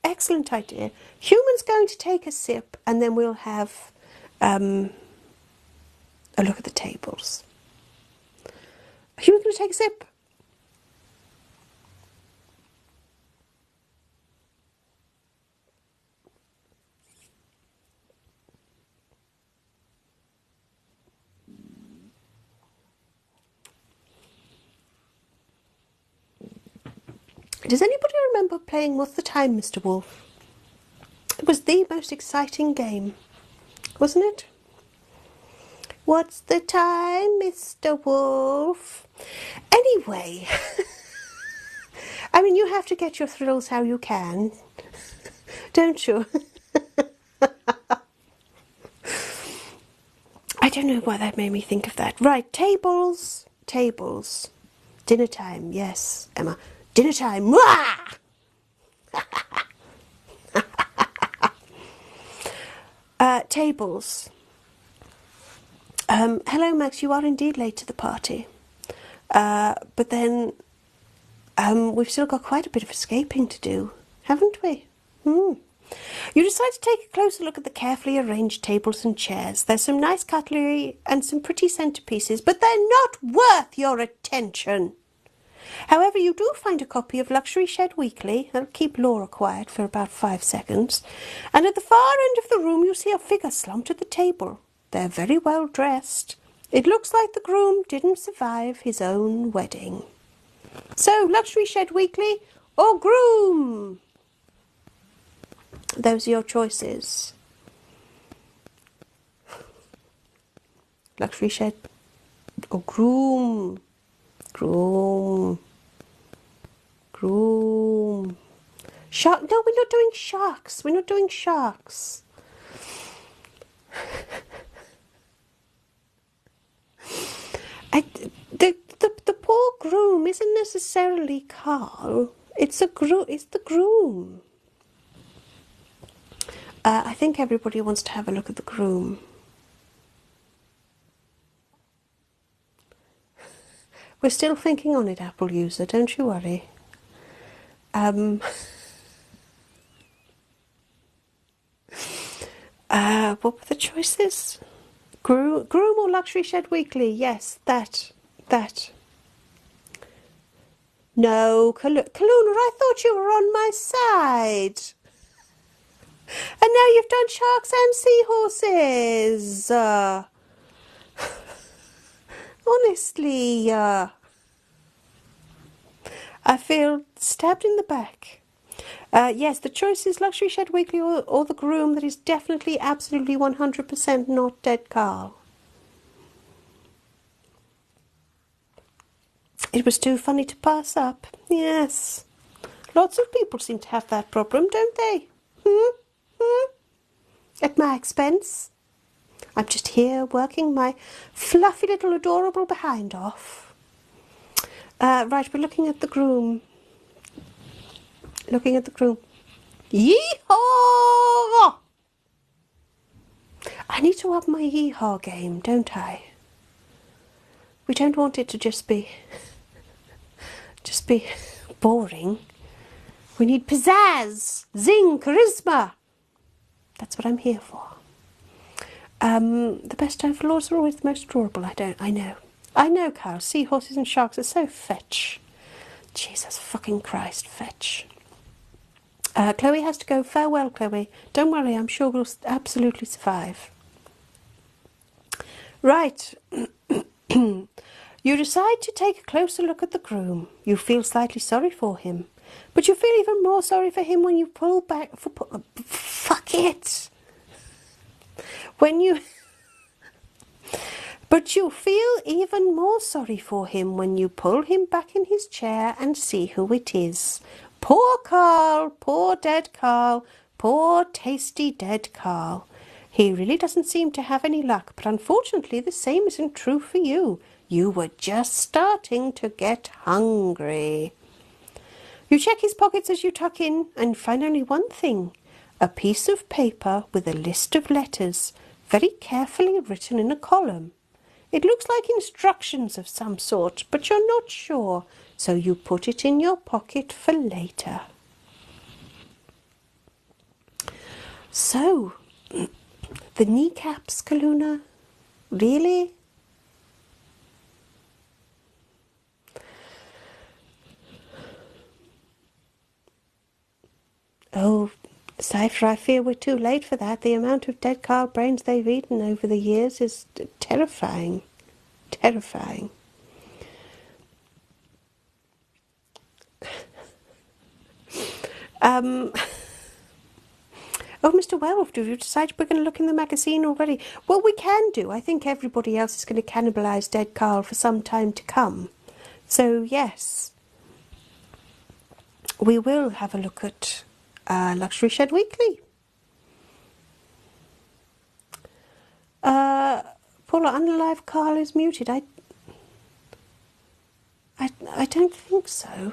Excellent idea. Human's going to take a sip and then we'll have a look at the tables. Human's going to take a sip. Does anybody remember playing What's the Time, Mr. Wolf? It was the most exciting game, wasn't it? What's the time, Mr. Wolf? Anyway, I mean, you have to get your thrills how you can, don't you? I don't know why that made me think of that. Right, tables, tables. Dinner time, yes, Emma. Dinner time. Tables. Hello, Max. You are indeed late to the party. But then we've still got quite a bit of escaping to do, haven't we? You decide to take a closer look at the carefully arranged tables and chairs. There's some nice cutlery and some pretty centerpieces, but they're not worth your attention. However, you do find a copy of Luxury Shed Weekly. That'll keep Laura quiet for about 5 seconds. And at the far end of the room, you see a figure slumped at the table. They're very well dressed. It looks like the groom didn't survive his own wedding. So, Luxury Shed Weekly or groom? Those are your choices. Luxury Shed or groom? Groom. Groom. Shark? No, we're not doing sharks. We're not doing sharks. I, the poor groom isn't necessarily Carl. It's the groom. I think everybody wants to have a look at the groom. We're still thinking on it, Apple user, don't you worry. What were the choices? Groom or Luxury Shed Weekly? Yes, that. No, Kaluna, I thought you were on my side. And now you've done sharks and seahorses. Honestly, I feel stabbed in the back. Yes, the choice is Luxury Shed Weekly or the groom that is definitely, absolutely 100% not dead Carl. It was too funny to pass up. Yes. Lots of people seem to have that problem, don't they? At my expense. I'm just here working my fluffy little adorable behind off. Right, we're looking at the groom. Looking at the groom. Yeehaw! I need to up my yeehaw game, don't I? We don't want it to just be boring. We need pizzazz, zing, charisma. That's what I'm here for. The best overlords are always the most adorable. I know, Carl. Seahorses and sharks are so fetch. Jesus fucking Christ, fetch. Chloe has to go. Farewell, Chloe. Don't worry, I'm sure we'll absolutely survive. Right. You decide to take a closer look at the groom. You feel slightly sorry for him. But you feel even more sorry for him when you pull back... Fuck it! But you feel even more sorry for him when you pull him back in his chair and see who it is. Poor Carl, poor dead Carl, poor tasty dead Carl. He really doesn't seem to have any luck, but unfortunately the same isn't true for you. You were just starting to get hungry. You check his pockets as you tuck in and find only one thing, a piece of paper with a list of letters, very carefully written in a column. It looks like instructions of some sort, but you're not sure, so you put it in your pocket for later. So, the kneecaps, Kaluna? Really? Oh, Cypher, I fear we're too late for that. The amount of dead Carl brains they've eaten over the years is terrifying. Terrifying. Oh, Mr. Werewolf, have you decided we're going to look in the magazine already? Well, we can do. I think everybody else is going to cannibalise dead Carl for some time to come. So, yes, we will have a look at Luxury Shed Weekly. Paula, Unalive Carl is muted. I don't think so.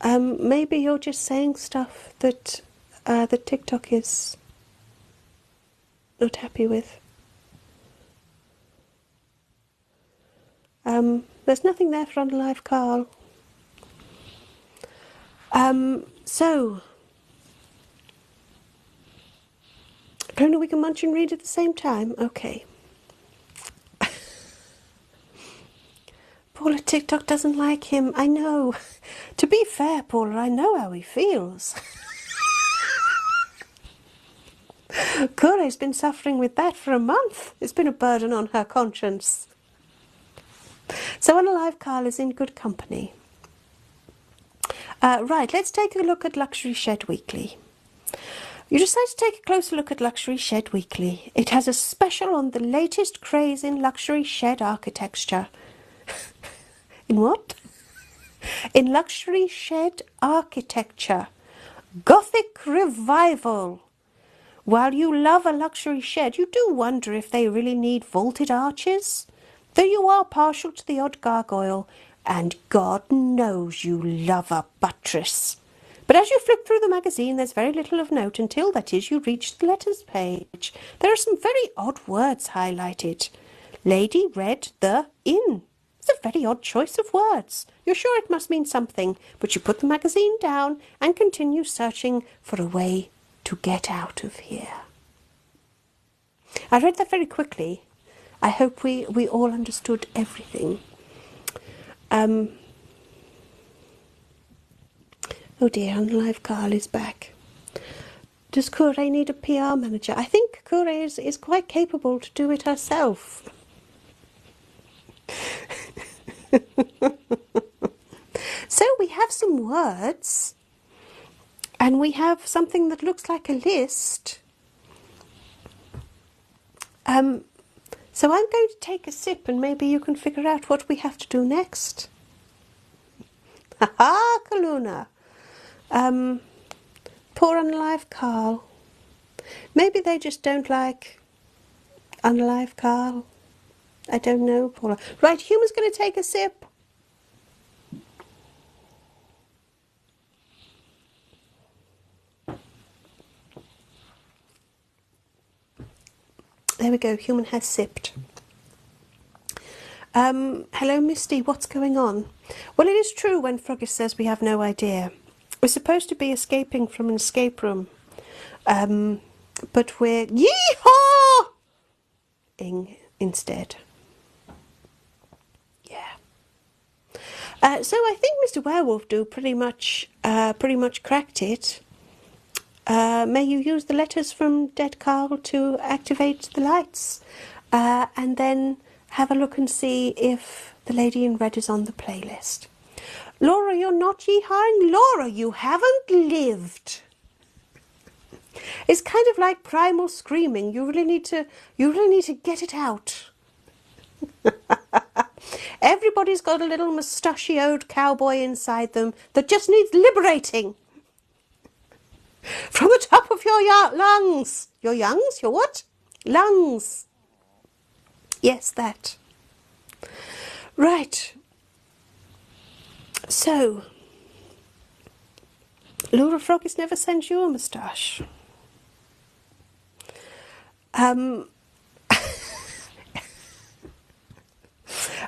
Maybe you're just saying stuff that that TikTok is not happy with. There's nothing there for Unalive Carl. So, Clona, we can munch and read at the same time? Okay. Paula, TikTok doesn't like him. I know. To be fair, Paula, I know how he feels. Kure's been suffering with that for a month. It's been a burden on her conscience. So Unalive Carl is in good company. Right, let's take a look at Luxury Shed Weekly. You decide to take a closer look at Luxury Shed Weekly. It has a special on the latest craze in luxury shed architecture. In what? In luxury shed architecture. Gothic revival. While you love a luxury shed, you do wonder if they really need vaulted arches. Though you are partial to the odd gargoyle, and God knows you love a buttress. But as you flick through the magazine, there's very little of note until, that is, you reach the letters page. There are some very odd words highlighted. Lady read the inn. It's a very odd choice of words. You're sure it must mean something, but you put the magazine down and continue searching for a way to get out of here. I read that very quickly. I hope we all understood everything. Oh dear, Unalive Carl is back. Does Kure need a PR manager? I think Kure is quite capable to do it herself. So we have some words, and we have something that looks like a list. So I'm going to take a sip, and maybe you can figure out what we have to do next. Ha-ha, Kaluna. Poor Unalive Carl. Maybe they just don't like Unalive Carl. I don't know, Paula. Right, Human's going to take a sip. There we go, Human has sipped. Hello, Misty, what's going on? Well, it is true when Froggish says we have no idea. We're supposed to be escaping from an escape room. But we're yee-haw-ing instead. Yeah. So I think Mr. Werewolf do pretty much cracked it. May you use the letters from Dead Carl to activate the lights, and then have a look and see if the Lady in Red is on the playlist. Laura, you're not yee-hawing. Laura, you haven't lived. It's kind of like primal screaming. You really need to get it out. Everybody's got a little mustachioed cowboy inside them that just needs liberating. From the top of your lungs. Your lungs? Your what? Lungs. Yes, that. Right. So, Laura Froggish never sends you a moustache.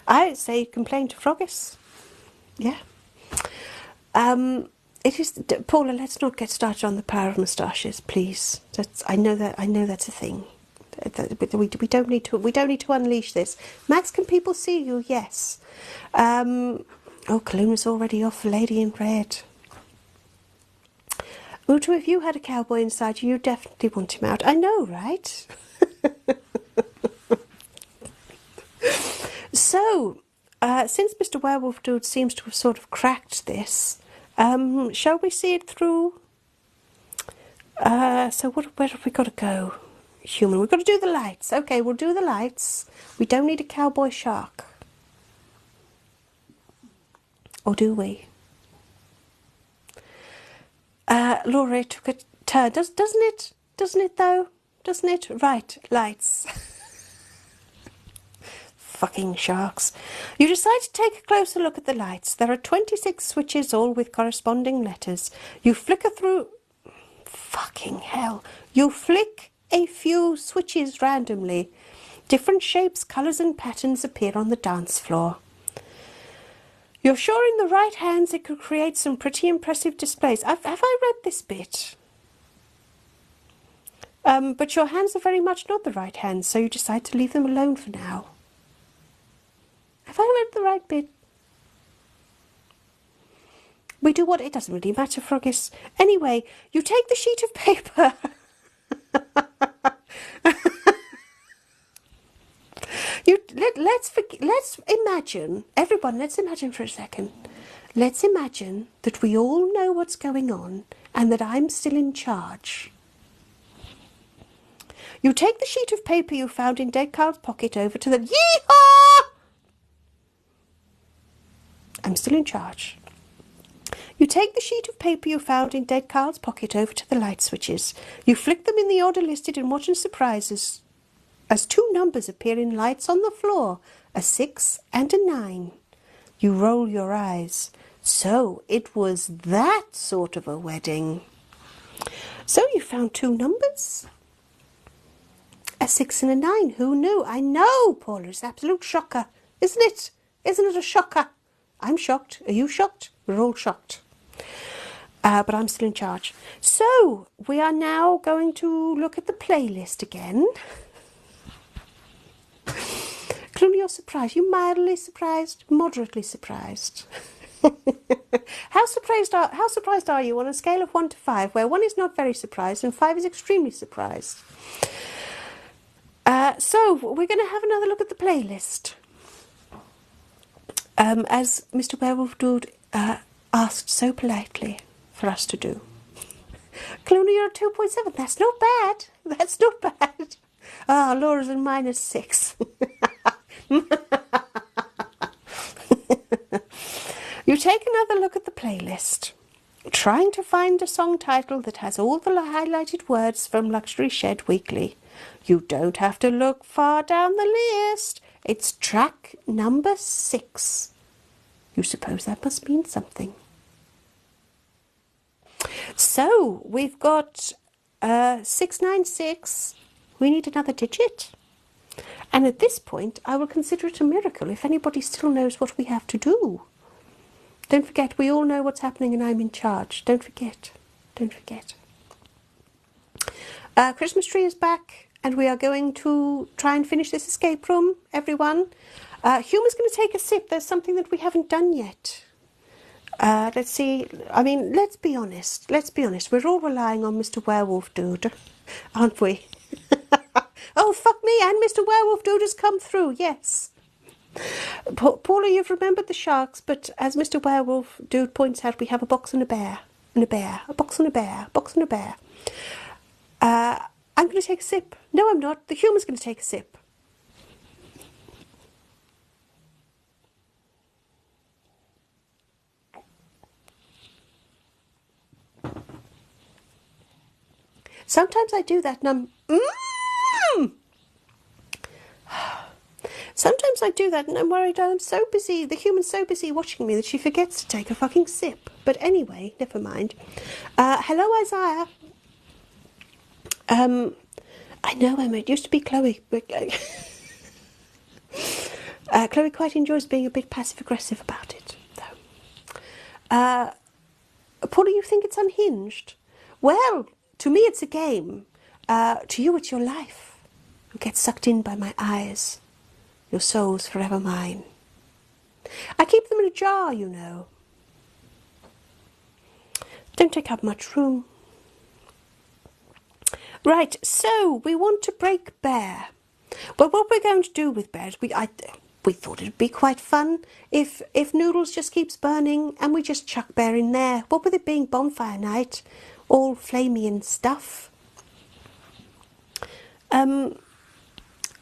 I'd say complain to Froggish. Yeah. It is, Paula. Let's not get started on the power of moustaches, please. I know that's a thing. We don't need to unleash this. Max, can people see you? Yes. Oh, Kaluna's already off for Lady in Red. Mutu, if you had a cowboy inside you, you'd definitely want him out. I know, right? So, since Mr. Werewolf Dude seems to have sort of cracked this, shall we see it through? So where have we got to go? Human, we've got to do the lights. Okay, we'll do the lights. We don't need a cowboy shark. Or do we? Laura, it took a turn. Doesn't it? Doesn't it though? Doesn't it? Right, lights. Fucking sharks. You decide to take a closer look at the lights. There are 26 switches, all with corresponding letters. You flicker through... Fucking hell. You flick a few switches randomly. Different shapes, colours and patterns appear on the dance floor. You're sure in the right hands it could create some pretty impressive displays. Have I read this bit? But your hands are very much not the right hands, so you decide to leave them alone for now. Have I read the right bit? We do what? It doesn't really matter, Froggish. Anyway, you take the sheet of paper. Let's imagine, everyone, let's imagine for a second. Let's imagine that we all know what's going on and that I'm still in charge. You take the sheet of paper you found in Dead Carl's pocket over to the... Yeehaw! I'm still in charge. You take the sheet of paper you found in Dead Carl's pocket over to the light switches. You flick them in the order listed and watch in surprise as two numbers appear in lights on the floor, a 6 and a 9. You roll your eyes. So it was that sort of a wedding. So you found two numbers. A 6 and a 9. Who knew? I know, Paula. It's an absolute shocker. Isn't it? Isn't it a shocker? I'm shocked. Are you shocked? We're all shocked. But I'm still in charge. So we are now going to look at the playlist again. Clooney, you're surprised. You mildly surprised? Moderately surprised? How surprised are you on a scale of 1 to 5, where 1 is not very surprised and 5 is extremely surprised? So we're going to have another look at the playlist. As Mr. Werewolf Dude asked so politely for us to do. Clooney, you're at 2.7. That's not bad. That's not bad. Ah, Laura's at -6. You take another look at the playlist, trying to find a song title that has all the highlighted words from Luxury Shed Weekly. You don't have to look far down the list. It's track number 6. You suppose that must mean something. So we've got 696. We need another digit. And at this point, I will consider it a miracle if anybody still knows what we have to do. Don't forget, we all know what's happening and I'm in charge. Don't forget. Don't forget. Christmas tree is back and we are going to try and finish this escape room, everyone. Humour's going to take a sip. There's something that we haven't done yet. Let's see. I mean, let's be honest. Let's be honest. We're all relying on Mr. Werewolf Dude, aren't we? Oh, fuck me, and Mr. Werewolf Dude has come through, yes. Paula, you've remembered the sharks, but as Mr. Werewolf Dude points out, we have a box and a bear, and a bear, a box and a bear, a box and a bear. I'm going to take a sip. No, I'm not. The humour's going to take a sip. Sometimes I do that and Sometimes I do that and I'm worried I'm so busy, the human's so busy watching me that she forgets to take a fucking sip. But anyway, never mind. Hello, Isaiah. I know, Emma, it used to be Chloe. But, Chloe quite enjoys being a bit passive-aggressive about it, though. Paula, you think it's unhinged? Well, to me it's a game. To you it's your life. You get sucked in by my eyes. Your soul's forever mine. I keep them in a jar, you know. Don't take up much room. Right, so we want to break Bear. Well, what we're going to do with Bear is we thought it'd be quite fun if Noodles just keeps burning and we just chuck Bear in there. What with it being bonfire night, all flamey and stuff.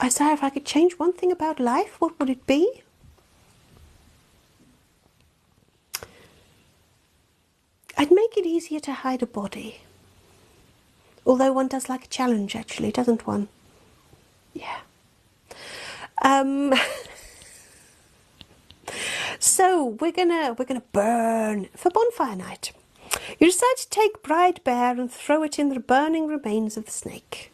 Isaiah, if I could change one thing about life, what would it be? I'd make it easier to hide a body. Although one does like a challenge, actually, doesn't one? Yeah. So we're gonna burn for bonfire night. You decide to take Bride Bear and throw it in the burning remains of the snake.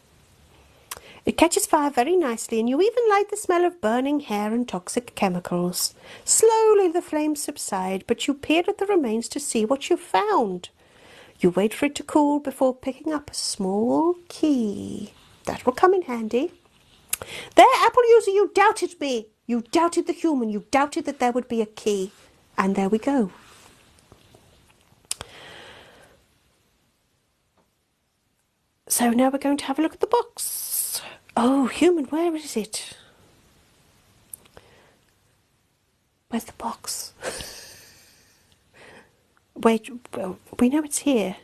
It catches fire very nicely, and you even light the smell of burning hair and toxic chemicals. Slowly the flames subside, but you peer at the remains to see what you've found. You wait for it to cool before picking up a small key. That will come in handy. There, Apple User, you doubted me. You doubted the human. You doubted that there would be a key. And there we go. So now we're going to have a look at the box. Oh, human, where is it? Where's the box? Wait, well, we know it's here.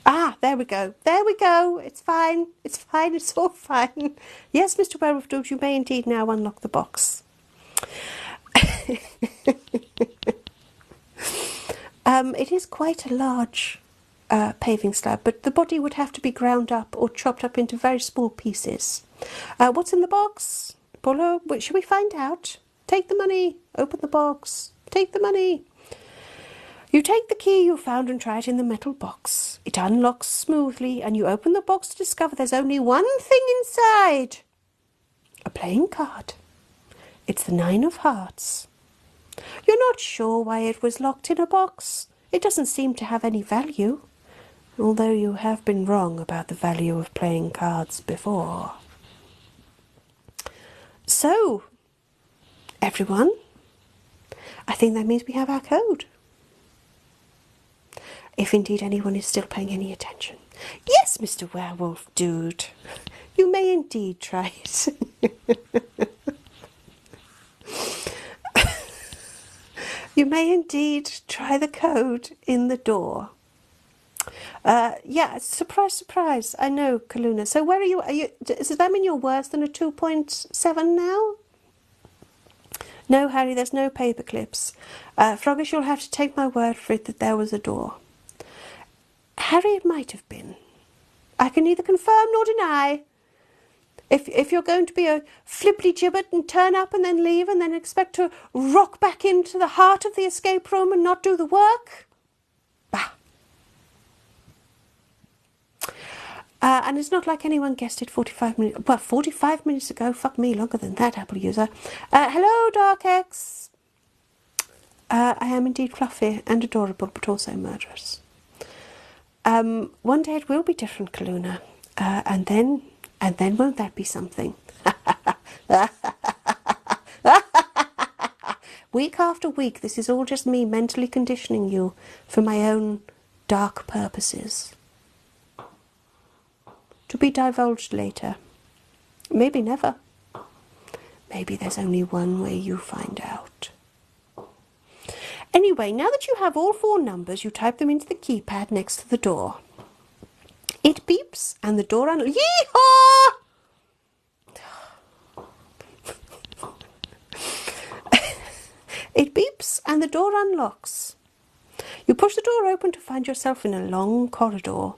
Ah, there we go. There we go. It's fine. It's fine. It's all fine. Yes, Mr. Werewolf Dude, you may indeed now unlock the box. It is quite a large paving slab, but the body would have to be ground up or chopped up into very small pieces. What's in the box? Polo, should we find out? Take the money, open the box, take the money. You take the key you found and try it in the metal box. It unlocks smoothly, and you open the box to discover there's only one thing inside. A playing card. It's the 9 of Hearts. You're not sure why it was locked in a box. It doesn't seem to have any value, although you have been wrong about the value of playing cards before. So, everyone, I think that means we have our code. If indeed anyone is still paying any attention. Yes, Mr. Werewolf Dude, you may indeed try it. You may indeed try the code in the door. Yeah, surprise, surprise. I know, Kaluna. So where are you? Does that mean you're worse than a 2.7 now? No, Harry, there's no paper clips. Froggish, you'll have to take my word for it that there was a door. Harry, it might have been. I can neither confirm nor deny. If you're going to be a flippity-gibbet and turn up and then leave and then expect to rock back into the heart of the escape room and not do the work, bah. And it's not like anyone guessed it 45 minutes... Well, 45 minutes ago. Fuck me, longer than that, Apple user. Hello, Dark-X. I am indeed fluffy and adorable, but also murderous. One day it will be different, Kaluna. And then won't that be something? Week after week, this is all just me mentally conditioning you for my own dark purposes. To be divulged later. Maybe never. Maybe there's only one way you find out. Anyway, now that you have all 4 numbers, you type them into the keypad next to the door. It beeps and the door unlocks. Yeehaw! It beeps and the door unlocks. You push the door open to find yourself in a long corridor.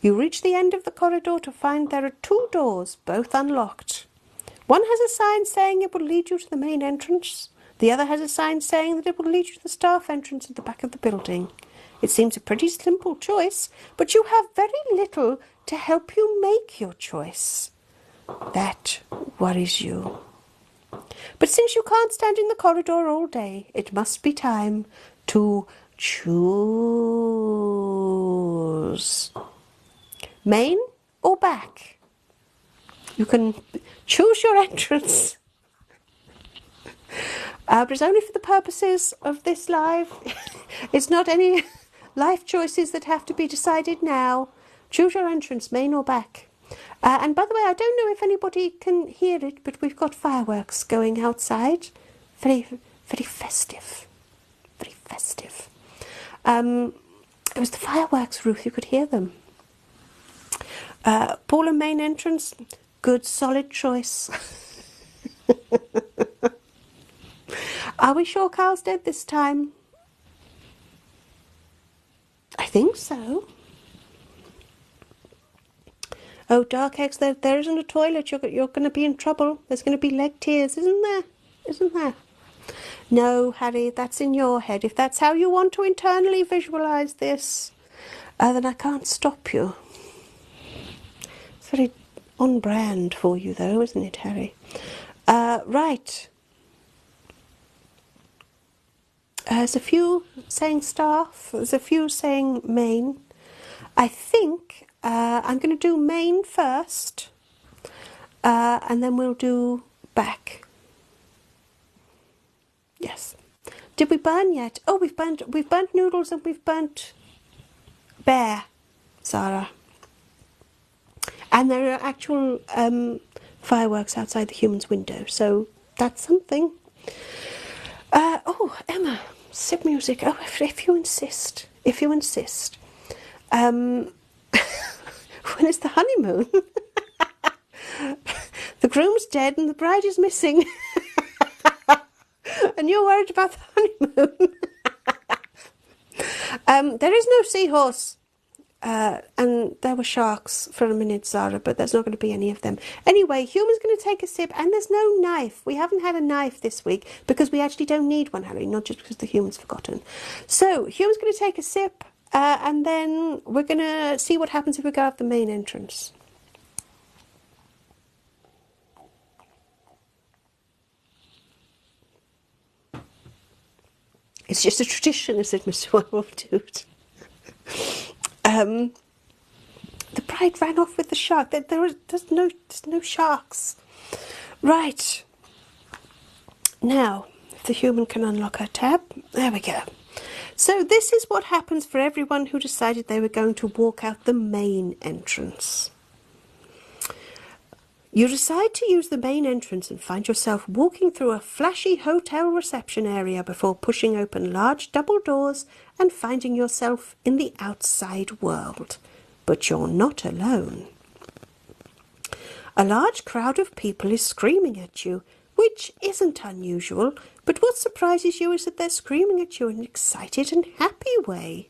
You reach the end of the corridor to find there are 2 doors, both unlocked. One has a sign saying it will lead you to the main entrance. The other has a sign saying that it will lead you to the staff entrance at the back of the building. It seems a pretty simple choice, but you have very little to help you make your choice. That worries you. But since you can't stand in the corridor all day, it must be time to choose. Main or back? You can choose your entrance. But it's only for the purposes of this live. It's not any life choices that have to be decided now. Choose your entrance, main or back. And by the way, I don't know if anybody can hear it, but we've got fireworks going outside. Very, very festive. Very festive. It was the fireworks, Ruth. You could hear them. Paula, main entrance. Good, solid choice. Are we sure Carl's dead this time? I think so. Oh, Dark-X, there isn't a toilet. You're going to be in trouble. There's going to be leg tears, isn't there? Isn't there? No, Harry, that's in your head. If that's how you want to internally visualise this, then I can't stop you. It's very on brand for you, though, isn't it, Harry? Right. There's a few saying staff. There's a few saying main. I think I'm going to do main first, and then we'll do back. Yes. Did we burn yet? Oh, we've burnt noodles and we've burnt bear, Sarah. And there are actual fireworks outside the human's window, so that's something. Oh, Emma, sip music. Oh, if you insist. If you insist. When is the honeymoon? The groom's dead and the bride is missing. And you're worried about the honeymoon. There is no seahorse. And there were sharks for a minute, Zara, but there's not going to be any of them. Anyway, Human's going to take a sip, and there's no knife. We haven't had a knife this week because we actually don't need one, Harry, not just because the Human's forgotten. So, Human's going to take a sip, and then we're going to see what happens if we go out the main entrance. It's just a tradition, is it, Mr. Werewolf-Dude? The bride ran off with the shark. There's no sharks. Right. Now, if the Human can unlock her tab. There we go. So this is what happens for everyone who decided they were going to walk out the main entrance. You decide to use the main entrance and find yourself walking through a flashy hotel reception area before pushing open large double doors and finding yourself in the outside world. But you're not alone. A large crowd of people is screaming at you, which isn't unusual, but what surprises you is that they're screaming at you in an excited and happy way.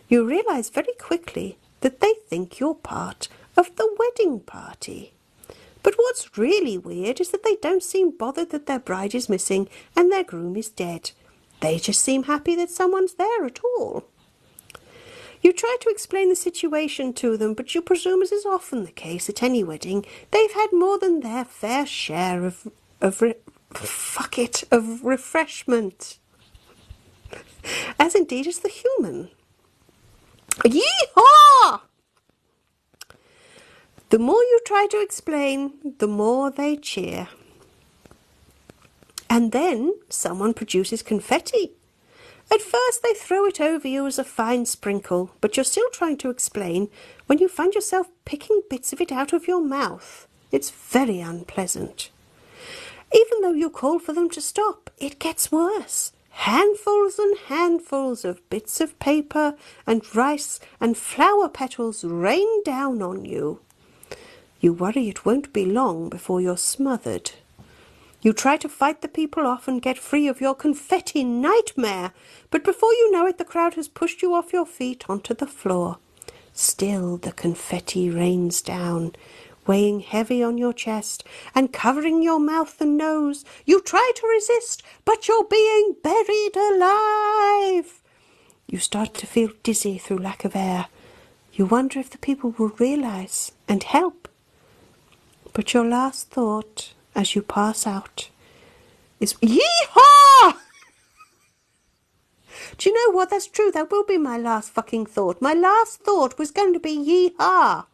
You realise very quickly that they think you're part of the wedding party. But what's really weird is that they don't seem bothered that their bride is missing and their groom is dead. They just seem happy that someone's there at all. You try to explain the situation to them, but you presume, as is often the case at any wedding, they've had more than their fair share of refreshment. As indeed is the Human. Yee-haw! The more you try to explain, the more they cheer. And then someone produces confetti. At first they throw it over you as a fine sprinkle, but you're still trying to explain when you find yourself picking bits of it out of your mouth. It's very unpleasant. Even though you call for them to stop, it gets worse. Handfuls and handfuls of bits of paper and rice and flower petals rain down on you. You worry it won't be long before you're smothered. You try to fight the people off and get free of your confetti nightmare, but before you know it, the crowd has pushed you off your feet onto the floor. Still the confetti rains down, weighing heavy on your chest and covering your mouth and nose. You try to resist, but you're being buried alive. You start to feel dizzy through lack of air. You wonder if the people will realise and help. But your last thought as you pass out is, yee-haw! Do you know what? That's true. That will be my last fucking thought. My last thought was going to be yee-haw.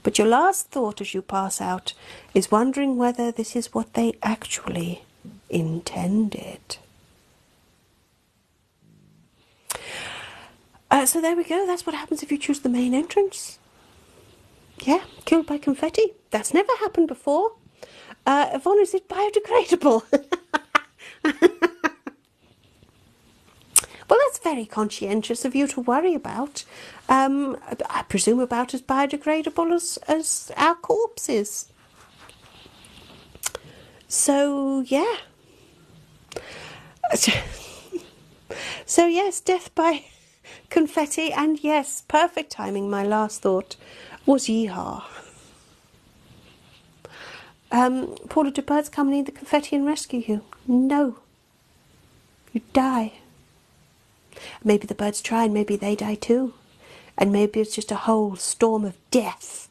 But your last thought as you pass out is wondering whether this is what they actually intended. So there we go. That's what happens if you choose the main entrance. Yeah, killed by confetti. That's never happened before. Yvonne, is it biodegradable? Well, that's very conscientious of you to worry about. I presume about as biodegradable as our corpses. So, yeah. So, yes, death by confetti, and yes, perfect timing. My last thought was yeehaw. Paula, do birds come and eat the confetti and rescue you? No. You die. Maybe the birds try and maybe they die too. And maybe it's just a whole storm of death.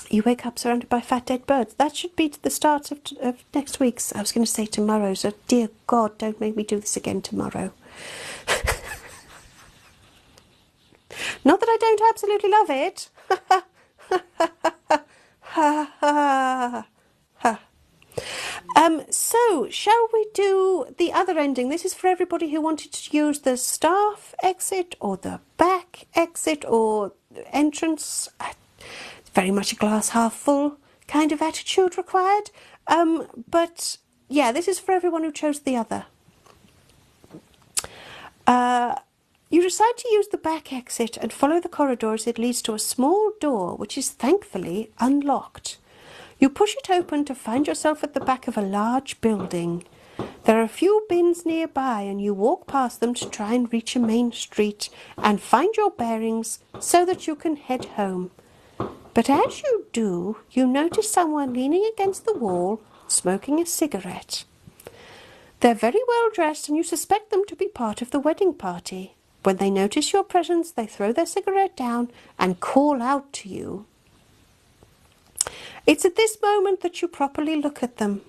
You wake up surrounded by fat dead birds. That should be the start of next week's. I was going to say tomorrow, so dear God, don't make me do this again tomorrow. Not that I don't absolutely love it. So, shall we do the other ending? This is for everybody who wanted to use the staff exit or the back exit or entrance. It's very much a glass half full kind of attitude required. But, yeah, this is for everyone who chose the other. You decide to use the back exit and follow the corridor as it leads to a small door, which is thankfully unlocked. You push it open to find yourself at the back of a large building. There are a few bins nearby and you walk past them to try and reach a main street and find your bearings so that you can head home. But as you do, you notice someone leaning against the wall, smoking a cigarette. They're very well dressed and you suspect them to be part of the wedding party. When they notice your presence, they throw their cigarette down and call out to you. It's at this moment that you properly look at them.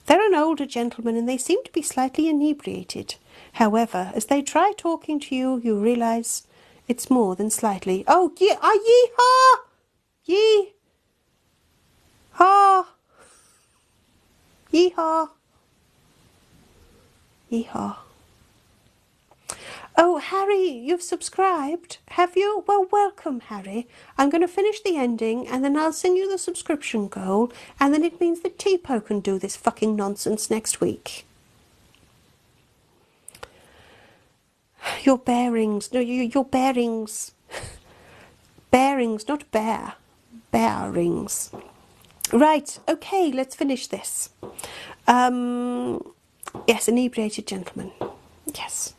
They're an older gentleman and they seem to be slightly inebriated. However, as they try talking to you, you realise it's more than slightly. Oh, yee-haw! Yee-haw! Yee-haw! Yee-haw. Oh, Harry, you've subscribed, have you? Well, welcome, Harry. I'm going to finish the ending and then I'll sing you the subscription goal and then it means that Tipo can do this fucking nonsense next week. Your bearings. No, your bearings. Bearings, not bear. Bearings. Right, okay, let's finish this. Yes, inebriated gentleman. Yes.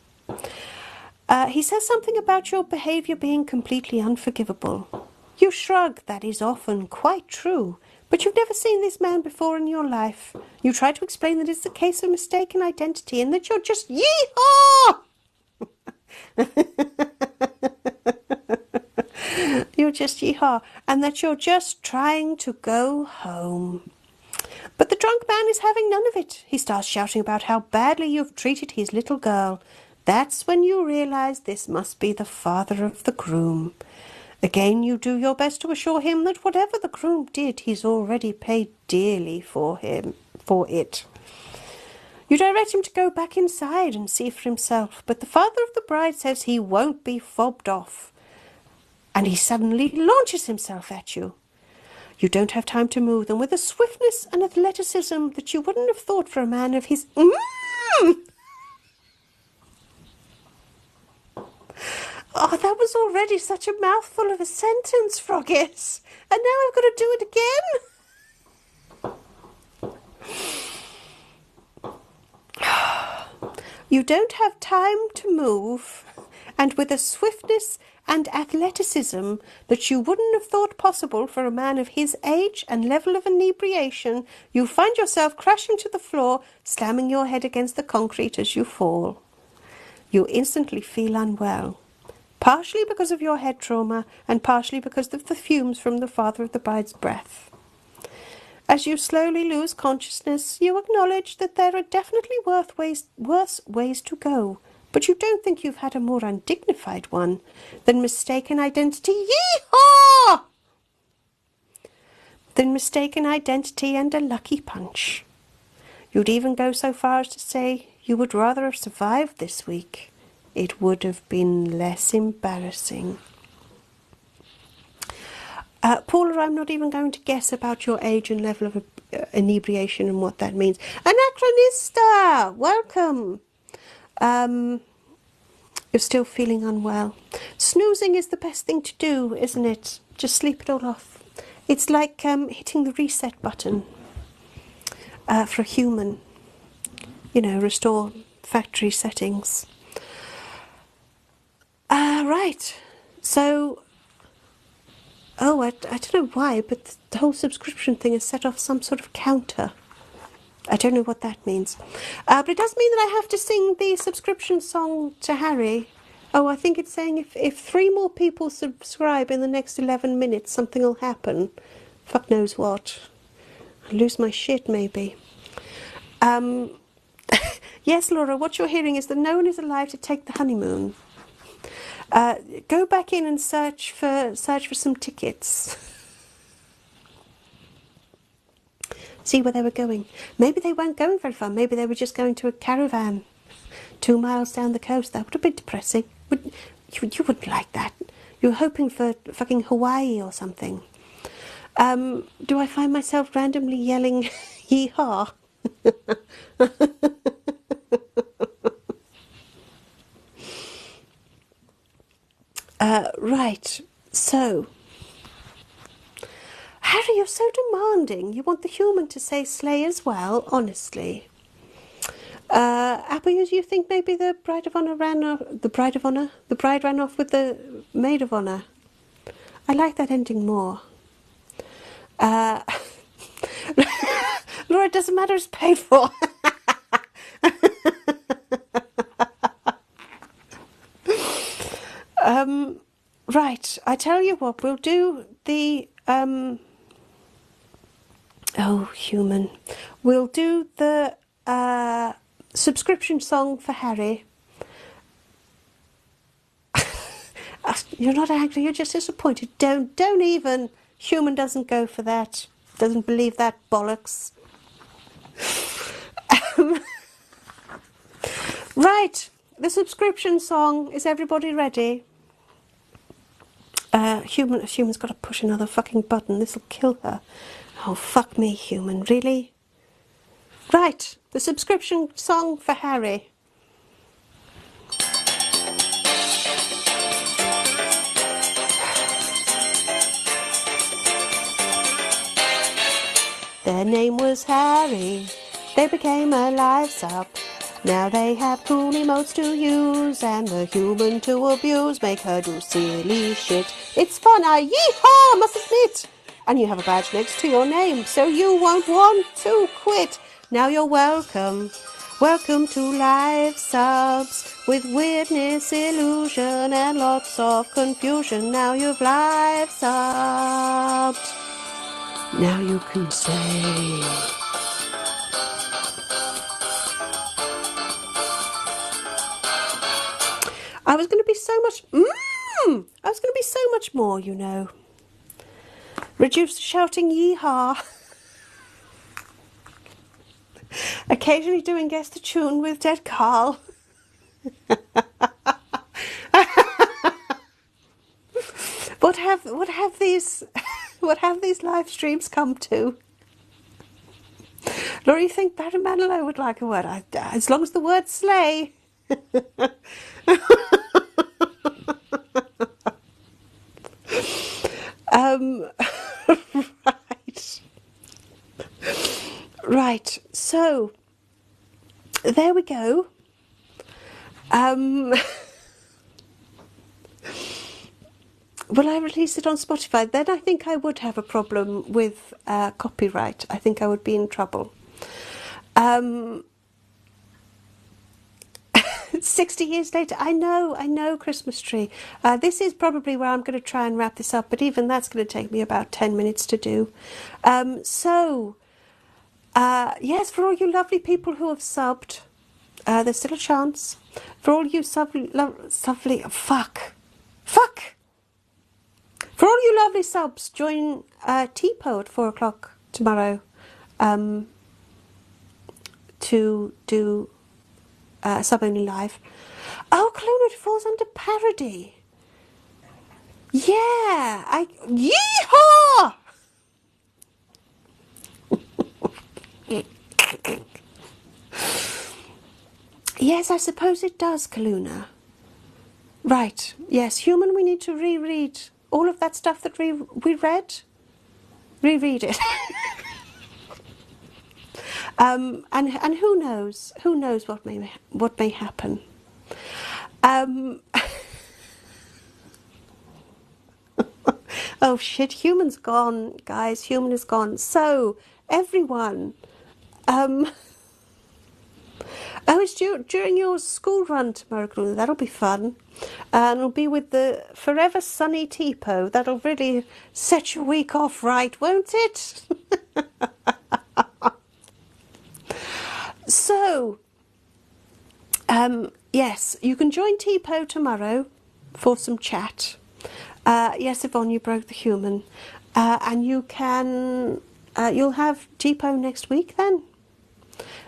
He says something about your behaviour being completely unforgivable. You shrug. That is often quite true. But you've never seen this man before in your life. You try to explain that it's a case of mistaken identity and that you're just yee-haw! You're just yee-haw. And that you're just trying to go home. But the drunk man is having none of it. He starts shouting about how badly you've treated his little girl. That's when you realise this must be the father of the groom. Again, you do your best to assure him that whatever the groom did, he's already paid dearly for it. You direct him to go back inside and see for himself, but the father of the bride says he won't be fobbed off. And he suddenly launches himself at you. You don't have time to move, and with a swiftness and athleticism that you wouldn't have thought for a man of his... Oh, that was already such a mouthful of a sentence, Froggis. And now I've got to do it again. You don't have time to move, and with a swiftness and athleticism that you wouldn't have thought possible for a man of his age and level of inebriation, you find yourself crashing to the floor, slamming your head against the concrete as you fall. You instantly feel unwell. Partially because of your head trauma and partially because of the fumes from the father of the bride's breath. As you slowly lose consciousness, you acknowledge that there are definitely worse ways to go, but you don't think you've had a more undignified one than mistaken identity. Yee-haw! Than mistaken identity and a lucky punch. You'd even go so far as to say you would rather have survived this week. It would have been less embarrassing. Paula, I'm not even going to guess about your age and level of inebriation and what that means. Anachronista, welcome. You're still feeling unwell. Snoozing is the best thing to do, isn't it? Just sleep it all off. It's like hitting the reset button for a human. You know, restore factory settings. Right, so, I don't know why, but the whole subscription thing has set off some sort of counter. I don't know what that means. But it does mean that I have to sing the subscription song to Harry. Oh, I think it's saying if 3 more people subscribe in the next 11 minutes, something will happen. Fuck knows what. I'll lose my shit, maybe. Yes, Laura, what you're hearing is that no one is alive to take the honeymoon. Go back in and search for some tickets. See where they were going. Maybe they weren't going very far. Maybe they were just going to a caravan 2 miles down the coast. That would have been depressing. You wouldn't like that. You were hoping for fucking Hawaii or something. Do I find myself randomly yelling yee-haw? Right, so, Harry, you're so demanding. You want the human to say slay as well, honestly. Apple, you think maybe the bride of honor ran off, the bride ran off with the maid of honor? I like that ending more. Laura, it doesn't matter, it's paid for. Right, I tell you what, we'll do the, oh, human. We'll do the subscription song for Harry. You're not angry, you're just disappointed. Don't even. Human doesn't go for that. Doesn't believe that bollocks. Right, the subscription song. Is everybody ready? Human's got to push another fucking button. This'll kill her. Oh, fuck me, Human. Really? Right, the subscription song for Harry. Their name was Harry. They became a live sub. Now they have cool emotes to use and the human to abuse. Make her do silly shit. It's fun, yeehaw, must admit. And you have a badge next to your name, so you won't want to quit. Now you're welcome. Welcome to live subs with weirdness, illusion, and lots of confusion. Now you've live subbed. Now you can say. I was going to be so much. I was going to be so much more, you know. Reduced to shouting yeehaw. Occasionally doing guess the tune with Dead Carl. What have these live streams come to? Laura, you think Barry Manilow would like a word? As long as the word slay. Right, so there we go. Will I release it on Spotify? Then I think I would have a problem with copyright. I think I would be in trouble. 60 years later, I know, Christmas tree. This is probably where I'm going to try and wrap this up, but even that's going to take me about 10 minutes to do. Yes, for all you lovely people who have subbed, there's still a chance. For all you For all you lovely subs, join TPO at 4 o'clock tomorrow to do Sub Only Live. Oh, Kaluna, it falls under parody. Yeah, yeehaw! Yes, I suppose it does, Kaluna. Right, yes, human, we need to reread all of that stuff that we read. Reread it. And who knows what may happen. Oh shit, human's gone, guys. Human is gone. So everyone, oh, it's during your school run tomorrow, Kaluna. That'll be fun. And it'll be with the forever sunny TPO. That'll really set your week off right, won't it? So, yes, you can join TPO tomorrow for some chat. Yes, Yvonne, you broke the human. And you can, you'll have TPO next week then.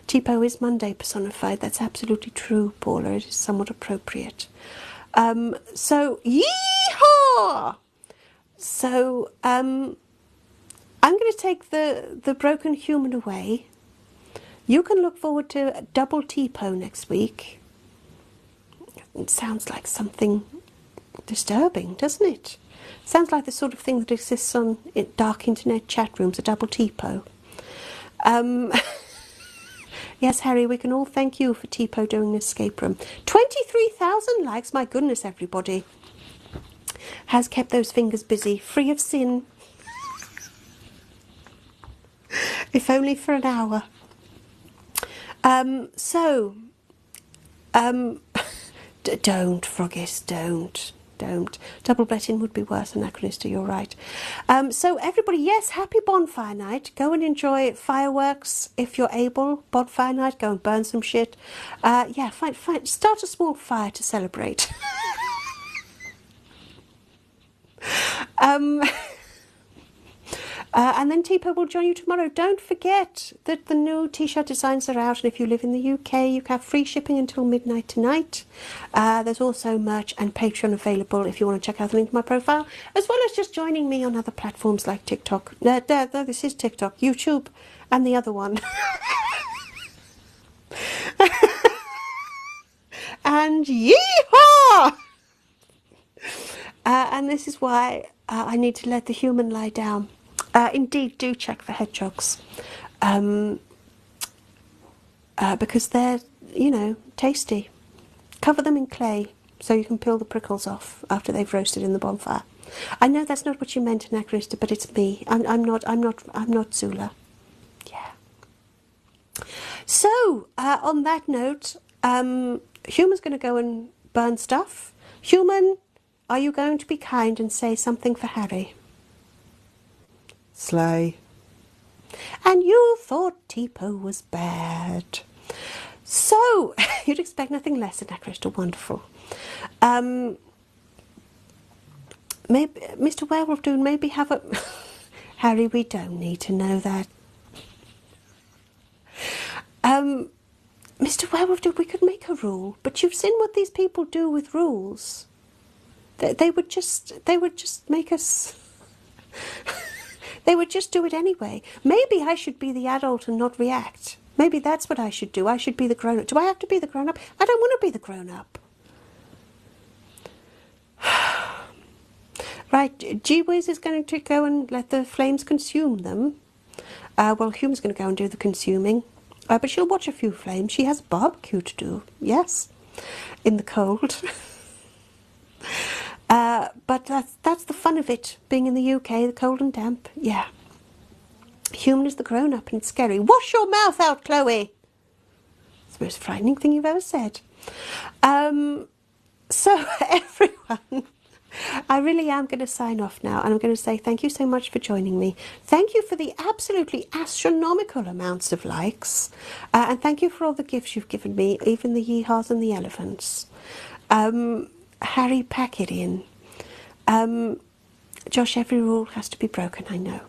TPO is Monday personified. That's absolutely true, Paula. It is somewhat appropriate. So, yeehaw! So, I'm going to take the broken human away. You can look forward to double TPO next week. It sounds like something disturbing, doesn't it? Sounds like the sort of thing that exists on dark internet chat rooms, a double TPO. Yes, Harry, we can all thank you for Tipo doing this escape room. 23,000 likes, my goodness, everybody. Has kept those fingers busy, free of sin. If only for an hour. Don't, Froggis, don't. Double betting would be worse, Anachronista, you're right. So everybody, yes, happy bonfire night. Go and enjoy fireworks if you're able. Bonfire night, go and burn some shit. Yeah, start a small fire to celebrate. And then Tipo will join you tomorrow. Don't forget that the new t-shirt designs are out, and if you live in the UK, you can have free shipping until midnight tonight. There's also merch and Patreon available if you want to check out the link to my profile, as well as just joining me on other platforms like TikTok. No, this is TikTok, YouTube, and the other one. And yeehaw! And this is why I need to let the human lie down. Indeed, do check for hedgehogs, because they're, tasty. Cover them in clay so you can peel the prickles off after they've roasted in the bonfire. I know that's not what you meant, Anachronista, but it's me. I'm not Zula. Yeah. So, on that note, Human's going to go and burn stuff. Human, are you going to be kind and say something for Harry? Slay. And you thought Tipo was bad. So, you'd expect nothing less than Crystal. Wonderful. Maybe Mr. Werewolf Dude, maybe have a... Harry, we don't need to know that. Mr. Werewolf Dude, we could make a rule, but you've seen what these people do with rules. They would just make us... They would just do it anyway. Maybe I should be the adult and not react. Maybe that's what I should do. I should be the grown-up. Do I have to be the grown-up? I don't want to be the grown-up. Right, G-Wiz is going to go and let the flames consume them. Well, Hume's going to go and do the consuming. But she'll watch a few flames. She has a barbecue to do, yes, in the cold. But that's the fun of it, being in the UK, the cold and damp, yeah. Human is the grown-up and it's scary. Wash your mouth out, Chloe! It's the most frightening thing you've ever said. So, everyone, I really am going to sign off now, and I'm going to say thank you so much for joining me. Thank you for the absolutely astronomical amounts of likes, and thank you for all the gifts you've given me, even the yeehaws and the elephants. Harry, pack it in. Josh, every rule has to be broken, I know.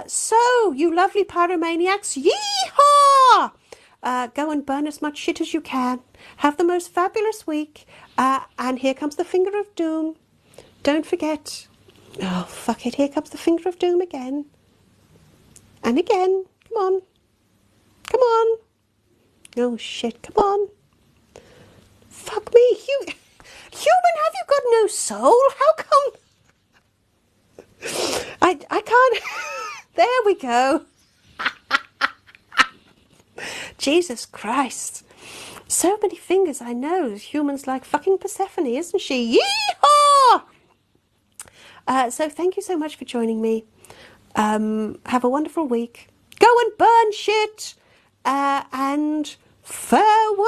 So, you lovely pyromaniacs, yeehaw! Go and burn as much shit as you can. Have the most fabulous week. And here comes the finger of doom. Don't forget. Oh, fuck it. Here comes the finger of doom again. And again. Come on. Come on. Oh, shit. Come on. Fuck me. Human, have you got no soul? How come? I can't. There we go. Jesus Christ. So many fingers, I know. Human's like fucking Persephone, isn't she? Yeehaw! So thank you so much for joining me. Have a wonderful week. Go and burn shit. And farewell.